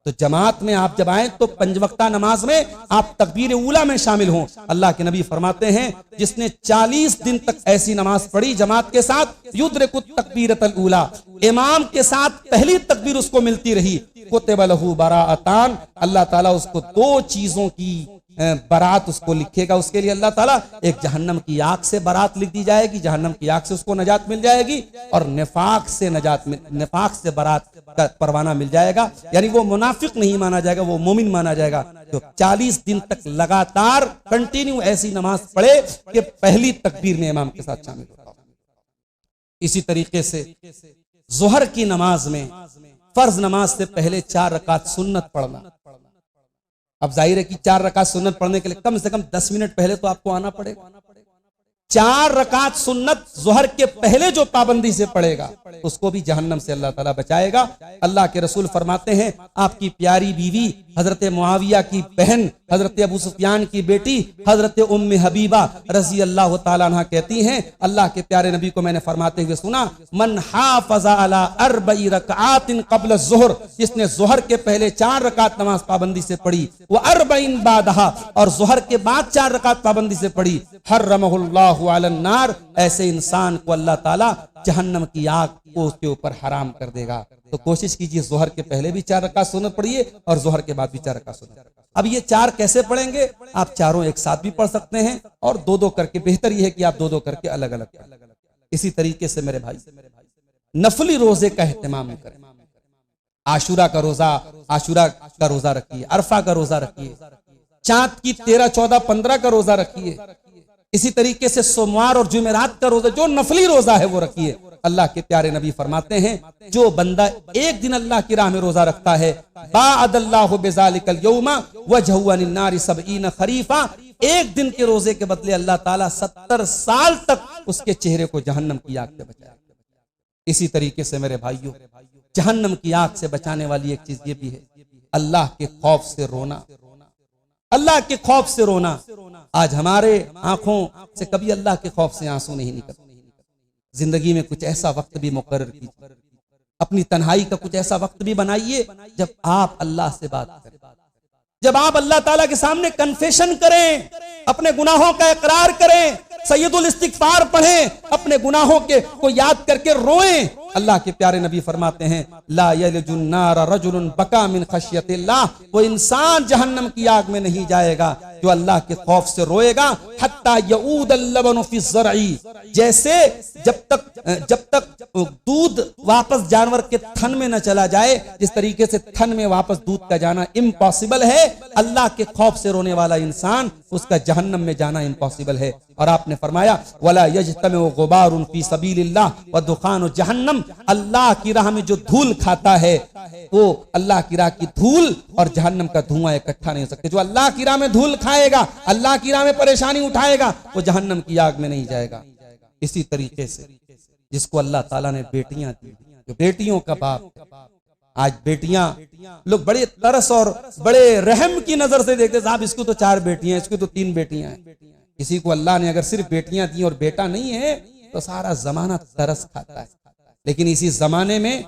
तो जमात में आप जब आए तो 5 वक्ता नमाज में आप तकबीर ऊला में शामिल हों। अल्लाह के नबी फरमाते हैं, जिसने 40 दिन तक ऐसी नमाज पढ़ी जमात के साथ, युद्रिकुत तकबीरतल ऊला, इमाम के साथ पहली तकबीर उसको मिलती रही, कुतिबा लहू बराअतान, अल्लाह ताला उसको 2 चीजों की बरात उसको लिखेगा। उसके लिए अल्लाह ताला एक जहन्नम की आग से बरात लिख दी जाएगी, जहन्नम की आग से उसको नजात मिल जाएगी, और निफाक से बरात का परवाना मिल जाएगा। यानी वो मुनाफिक नहीं माना जाएगा, वो मोमिन माना जाएगा। तो 40 दिन तक लगातार कंटिन्यू ऐसी नमाज पढ़े कि पहली तकबीर में इमाम के साथ शामिल होता हो। इसी तरीके से जोहर की नमाज में फर्ज नमाज से पहले 4 रकात सुन्नत पढ़ना। अब जाहिर है कि 4 रकात सुन्नत पढ़ने के लिए कम से कम 10 मिनट पहले तो आपको आना पड़ेगा। 4 रकात सुन्नत जोहर के पहले जो पाबंदी से पड़ेगा उसको भी जहन्नम से अल्लाह ताला बचाएगा। अल्लाह के रसूल फरमाते हैं, आपकी प्यारी बीवी हजरत मुआविया की बहन हजरत अबू सुफियान की बेटी हजरत उम्मे हबीबा रजी अल्लाह ताला अन्हा कहती हैं, अल्लाह के प्यारे नबी को मैंने फरमाते हुए सुना, मन हाफज़ा अला अर्बई रकातिन क़ब्ल ज़ुहर, जिसने जोहर के पहले 4 रकात नमाज पाबंदी से पढ़ी, वो अर्बईन बादहा, और जोहर के बाद 4 रकात पाबंदी से पढ़ी, हर्रमहुल्लाहु अलन नार, ऐसे इंसान को अल्लाह ताला जहन्नम की आग को उसके ऊपर हराम कर देगा। तो कोशिश कीजिए जोहर के पहले भी 4 रकात सुन्नत पढ़िए और जोहर के बाद भी 4 रकात सुन्नत। अब ये 4 कैसे पढ़ेंगे? आप चारों एक साथ भी पढ़ सकते हैं और 2-2 करके, बेहतर यह है कि आप 2-2 करके अलग अलग। इसी तरीके से मेरे भाई नफली रोजे का एहतमाम करें। आशुरा का रोजा रखिए, अरफा का रोजा रखिए, चांद की 13, 14, 15 का रोजा रखिए। इसी तरीके से सोमवार और जुमेरात का रोजा, जो नफली रोजा है वो रखिए। अल्लाह के प्यारे नबी फरमाते हैं, जो बंदा एक दिन अल्लाह की राह में रोजा रखता है, बाअदल्लाहु बिज़ालिकल यौमा वजहु अनिन नारि 70 खरीफा, एक दिन के रोजे के बदले अल्लाह ताला 70 साल तक उसके चेहरे को जहन्नम की आग से बचाएगा। इसी तरीके से मेरे भाइयों, जहन्नम की आग से बचाने वाली एक चीज ये भी है, अल्लाह के खौफ से रोना। अल्लाह के खौफ से रोना। आज हमारे आंखों से कभी अल्लाह के खौफ से आंसू नहीं निकलते। जिंदगी में कुछ ऐसा वक्त भी मुकर्रर कीजिए, अपनी तन्हाई का कुछ ऐसा वक्त भी बनाइए जब आप अल्लाह से बात करें, जब आप अल्लाह ताला के सामने कन्फेशन करें, अपने गुनाहों का इकरार करें, सैयदुल इस्तिगफार पढ़ें, अपने गुनाहों के को याद करके रोएं। अल्लाह के प्यारे नबी फरमाते हैं, ला यलजुन नार रजुलुन बका मिन खशियतिल्लाह, वो इंसान जहन्नम की आग में नहीं जाएगा जो अल्लाह के खौफ से रोएगा। हत्ता यऊद अल-लबनु फी ज़रई, जैसे जब तक दूध वापस जानवर के थन में न चला जाए, जिस तरीके से थन में वापस दूध का जाना इम्पॉसिबल है, अल्लाह के खौफ से रोने वाला इंसान उसका जहन्नम में जाना इम्पॉसिबल है। और आपने फरमाया वला यजतमु गुबारुन फी सबीलिल्लाह व दुखानु जहन्नम, अल्लाह की राह में जो धूल खाता है वो अल्लाह की राह की धूल और जहन्नम का धुआं इकट्ठा नहीं हो सकते। जो अल्लाह की राह में धूल खाएगा, अल्लाह की राह में परेशानी उठाएगा, वो जहन्नम की आग में नहीं जाएगा। इसी तरीके से जिसको अल्लाह ताला ने बेटियां दी, जो बेटियों का बाप, आज बेटियां लोग बड़े तरस और बड़े रहम की नजर से देखते, साहब इसको तो 4 बेटियां, इसको तो 3 बेटियां हैं। किसी को अल्लाह ने अगर सिर्फ बेटियां दी और बेटा नहीं है तो सारा जमाना तरस खाता है। लेकिन इसी जमाने में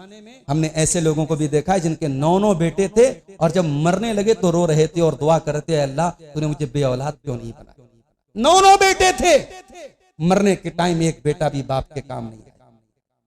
हमने ऐसे लोगों को भी देखा है जिनके 9 बेटे थे और जब मरने लगे तो रो रहे थे और दुआ करते हैं, अल्लाह तूने मुझे बे औलाद क्यों नहीं बनाया। 9 बेटे थे, मरने के टाइम एक बेटा भी बाप के काम नहीं है।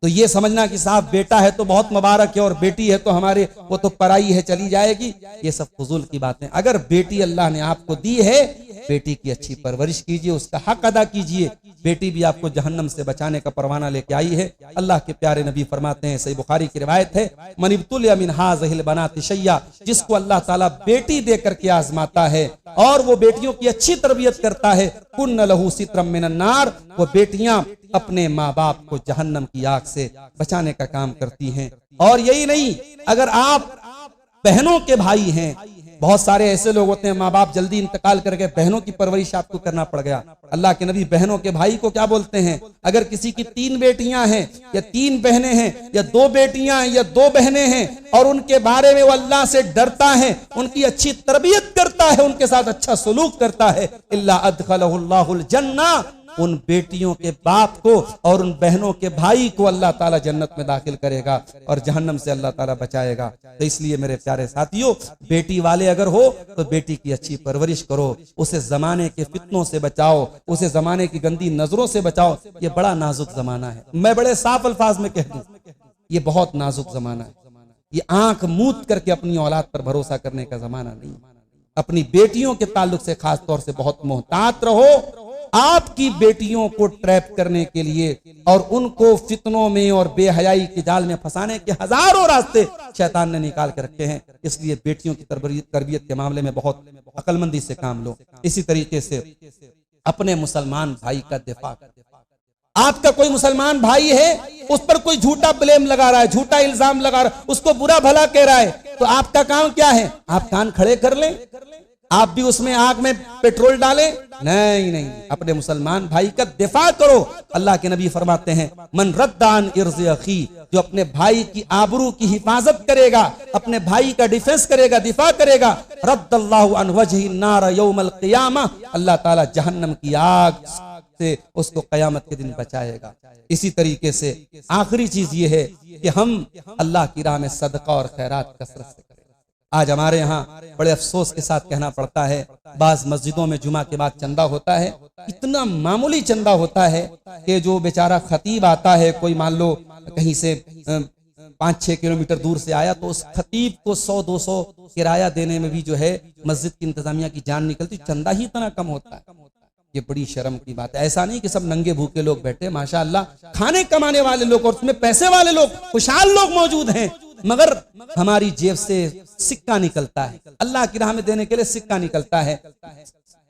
तो ये समझना कि साहब बेटा है तो बहुत मुबारक है और बेटी है तो हमारे वो तो पराई है चली जाएगी, ये सब फजूल की बातें। अगर बेटी अल्लाह ने आपको दी है, बेटी की अच्छी परवरिश कीजिए, उसका हक अदा कीजिए। बेटी भी आपको जहन्नम से बचाने का परवाना लेके आई है। अल्लाह के प्यारे नबी फरमाते हैं, सही बुखारी की रिवायत है, मन इब्तुलिया मिन हाज़िहिल बनाति शय्या, जिसको अल्लाह ताला बेटी दे करके आजमाता है और वो बेटियों की अच्छी तरबियत करता है, कुन्न लहू सित्रम मिनन नार, वो बेटियां अपने माँ बाप को जहन्नम की आग से बचाने का काम करती हैं। और यही नहीं, अगर आप बहनों के भाई हैं, बहुत सारे ऐसे लोग होते हैं माँ बाप जल्दी इंतकाल कर गए, बहनों की परवरिश आपको करना पड़ गया। अल्लाह के नबी बहनों के भाई को क्या बोलते हैं? अगर किसी की 3 बेटियां हैं या 3 बहनें हैं या 2 बेटियां हैं या 2 बहनें हैं और उनके बारे में वो अल्लाह से डरता है, उनकी अच्छी तरबियत करता है, उनके साथ अच्छा सलूक करता है, इल्ला अदखलहुल्लाहुल जन्ना, उन बेटियों के बाप को और उन बहनों के भाई को अल्लाह ताला जन्नत में दाखिल करेगा और जहन्नम से अल्लाह ताला बचाएगा। तो इसलिए मेरे प्यारे साथियों, बेटी वाले अगर हो तो बेटी की अच्छी परवरिश करो, उसे जमाने के फितनों से बचाओ, उसे जमाने की गंदी नजरों से बचाओ। ये बड़ा नाजुक जमाना है, मैं बड़े साफ अल्फाज में कह दूं, ये बहुत नाजुक जमाना है। ये आंख मूंद करके अपनी औलाद पर भरोसा करने का जमाना नहीं। अपनी बेटियों के ताल्लुक से खास तौर से बहुत मोहतात रहो। आपकी बेटियों को ट्रैप करने के लिए और उनको फितनों में और बेहयाई के जाल में फंसाने के हजारों रास्ते शैतान ने निकाल के रखे हैं। इसलिए बेटियों की तरबियत के मामले में बहुत अक्लमंदी से काम लो। इसी तरीके से अपने मुसलमान भाई का दिफा। आपका कोई मुसलमान भाई है, उस पर कोई झूठा ब्लेम लगा रहा है, झूठा इल्जाम लगा रहा है, उसको बुरा भला कह रहा है, तो आपका काम क्या है? आप कान खड़े कर लें? आप भी उसमें आग में पेट्रोल डालें? नहीं, अपने मुसलमान भाई का दिफा करो। अल्लाह के नबी फरमाते हैं, मन रद्दान इर्ज़ अखी, जो अपने भाई की आबरू की हिफाजत करेगा, अपने भाई का डिफेंस करेगा, दिफा करेगा, रद्दल्लाहु अन वजहि नार यौमल क़ियामा, अल्लाह ताला जहन्नम की आग से उसको कयामत के दिन बचाएगा। इसी तरीके से आखिरी चीज ये है कि हम अल्लाह की राह में सदका और खैरात कसरत से करें। आज हमारे यहाँ बड़े अफसोस के साथ कहना पड़ता है, बाज मस्जिदों में जुमा के बाद चंदा होता है, इतना मामूली चंदा होता है कि जो बेचारा खतीब आता है, कोई मान लो कहीं से 5-6 किलोमीटर दूर से आया, तो उस खतीब को 100-200 किराया देने में भी जो है मस्जिद की इंतजामिया की जान निकलती, चंदा ही इतना कम होता है। ये बड़ी शर्म की बात है। ऐसा नहीं कि सब नंगे भूखे लोग बैठे, माशाअल्लाह खाने कमाने वाले लोग और उसमें पैसे वाले लोग, खुशहाल लोग मौजूद हैं, मगर हमारी जेब से सिक्का निकलता है, अल्लाह की राह में देने के लिए सिक्का निकलता है।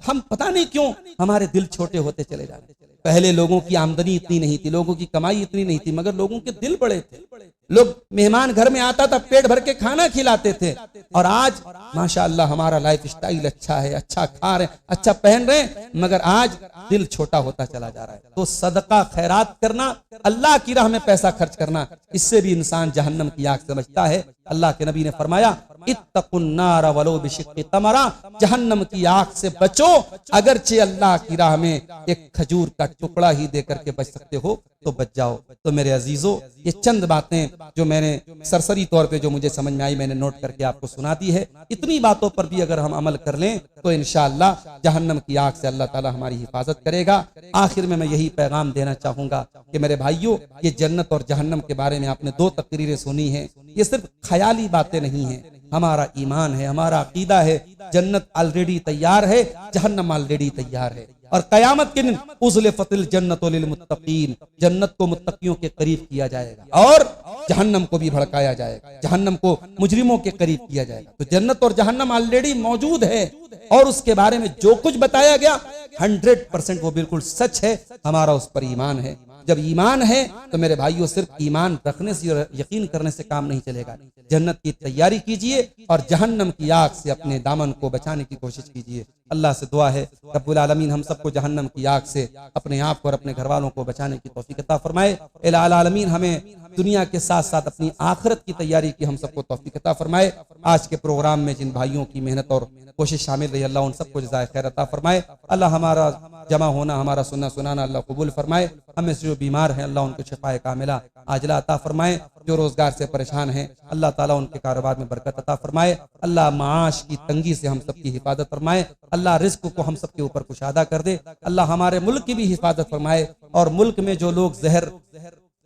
हम पता नहीं क्यों हमारे दिल छोटे होते चले जा रहे हैं। पहले लोगों की आमदनी इतनी नहीं थी, लोगों की कमाई इतनी नहीं थी, मगर लोगों के दिल बड़े थे। लोग मेहमान घर में आता था, पेट भर के खाना खिलाते थे। और आज माशाअल्लाह हमारा लाइफ स्टाइल अच्छा है, अच्छा खा रहे, अच्छा पहन रहे, मगर आज दिल छोटा होता चला जा रहा है। तो सदका खैरात करना, अल्लाह की राह में पैसा खर्च करना, इससे भी इंसान जहन्नम की आग से बचता है। अल्लाह के नबी ने फरमाया, इत्तकुन नार वलो बिशिक्कि तमरा, जहन्नम की आग से बचो, अगरचे अल्लाह की राह में एक खजूर का टुकड़ा ही देकर के बच सकते हो तो बच जाओ। तो मेरे अजीजों, ये चंद बातें जो मैंने सरसरी तौर पे जो मुझे समझ में आई, मैंने नोट करके आपको सुना दी है। इतनी बातों पर भी अगर हम अमल कर लें तो इंशाअल्लाह जहन्नम की आग से अल्लाह ताला हमारी हिफाजत करेगा। आखिर में मैं यही पैगाम देना चाहूंगा कि मेरे भाइयों, ये जन्नत और जहन्नम के बारे में आपने 2 तकरीरें सुनी हैं, ये सिर्फ ख्याली बातें नहीं है, हमारा ईमान है, हमारा अकीदा है। जन्नत ऑलरेडी तैयार है, जहन्नम ऑलरेडी तैयार है। और कयामत के दिन उज़्लिफ़तिल जन्नतु लिल मुत्तक़ीन, जन्नत को मुत्तकियों के करीब किया जाएगा और जहन्नम को भी भड़काया जाएगा, जहन्नम को मुजरिमों के करीब किया जाएगा। तो जन्नत और जहन्नम ऑलरेडी मौजूद है और उसके बारे में जो कुछ बताया गया 100% वो बिल्कुल सच है। हमारा उस पर ईमान है। जब ईमान है तो मेरे भाइयों सिर्फ ईमान रखने से और यकीन करने से काम नहीं चलेगा। जन्नत की तैयारी कीजिए और जहन्नम की आग से अपने दामन को बचाने की कोशिश कीजिए। अल्लाह से दुआ है रब्बुल आलमीन हम सबको जहन्नम की आग से अपने आप को और अपने घर वालों को बचाने की तौफीक अता फरमाए। इलाही आलमीन हमें दुनिया के साथ साथ अपनी आखिरत की तैयारी की हम सबको तौफीक अता फरमाए। आज के प्रोग्राम में जिन भाइयों की मेहनत और कोशिश शामिल रही अल्लाह उन सबको जज़ाए खैर अता फरमाए। अल्लाह हमारा जमा होना, हमारा सुनना सुनाना अल्लाह कबूल फरमाए। हमें से जो बीमार हैं अल्लाह उनको शिफाए कामिला आजिला अता फरमाए। जो रोजगार से परेशान हैं अल्लाह ताला उनके कारोबार में बरकत अता फरमाए। अल्लाह माश की तंगी से हम सबकी हिफाजत फरमाए। अल्लाह रिस्क को हम सबके ऊपर कुशादा कर दे। अल्लाह हमारे मुल्क की भी हिफाजत फरमाए और मुल्क में जो लोग जहर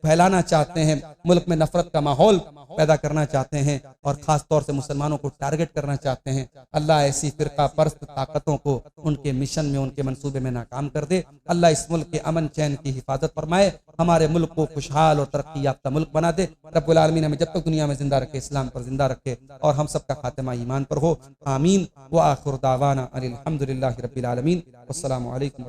फैलाना चाहते हैं, मुल्क में नफरत का माहौल पैदा करना चाहते हैं और खास तौर से मुसलमानों को टारगेट करना चाहते हैं, अल्लाह ऐसी फिरका परस्त ताकतों को उनके मिशन में, उनके मंसूबे में नाकाम कर दे। अल्लाह इस मुल्क के अमन चैन की हिफाजत फरमाए, हमारे मुल्क को खुशहाल और तरक्की याफ्ता मुल्क बना दे। रब्बुल आलमीन हमें जब तक दुनिया में जिंदा रखे, इस्लाम पर जिंदा रखे और हम सबका खातिमा ईमान पर हो। आमीन। व आखिर दावाना अनिल हम्दुलिल्लाहि रब्बिल आलमीन। अस्सलामु अलैकुम।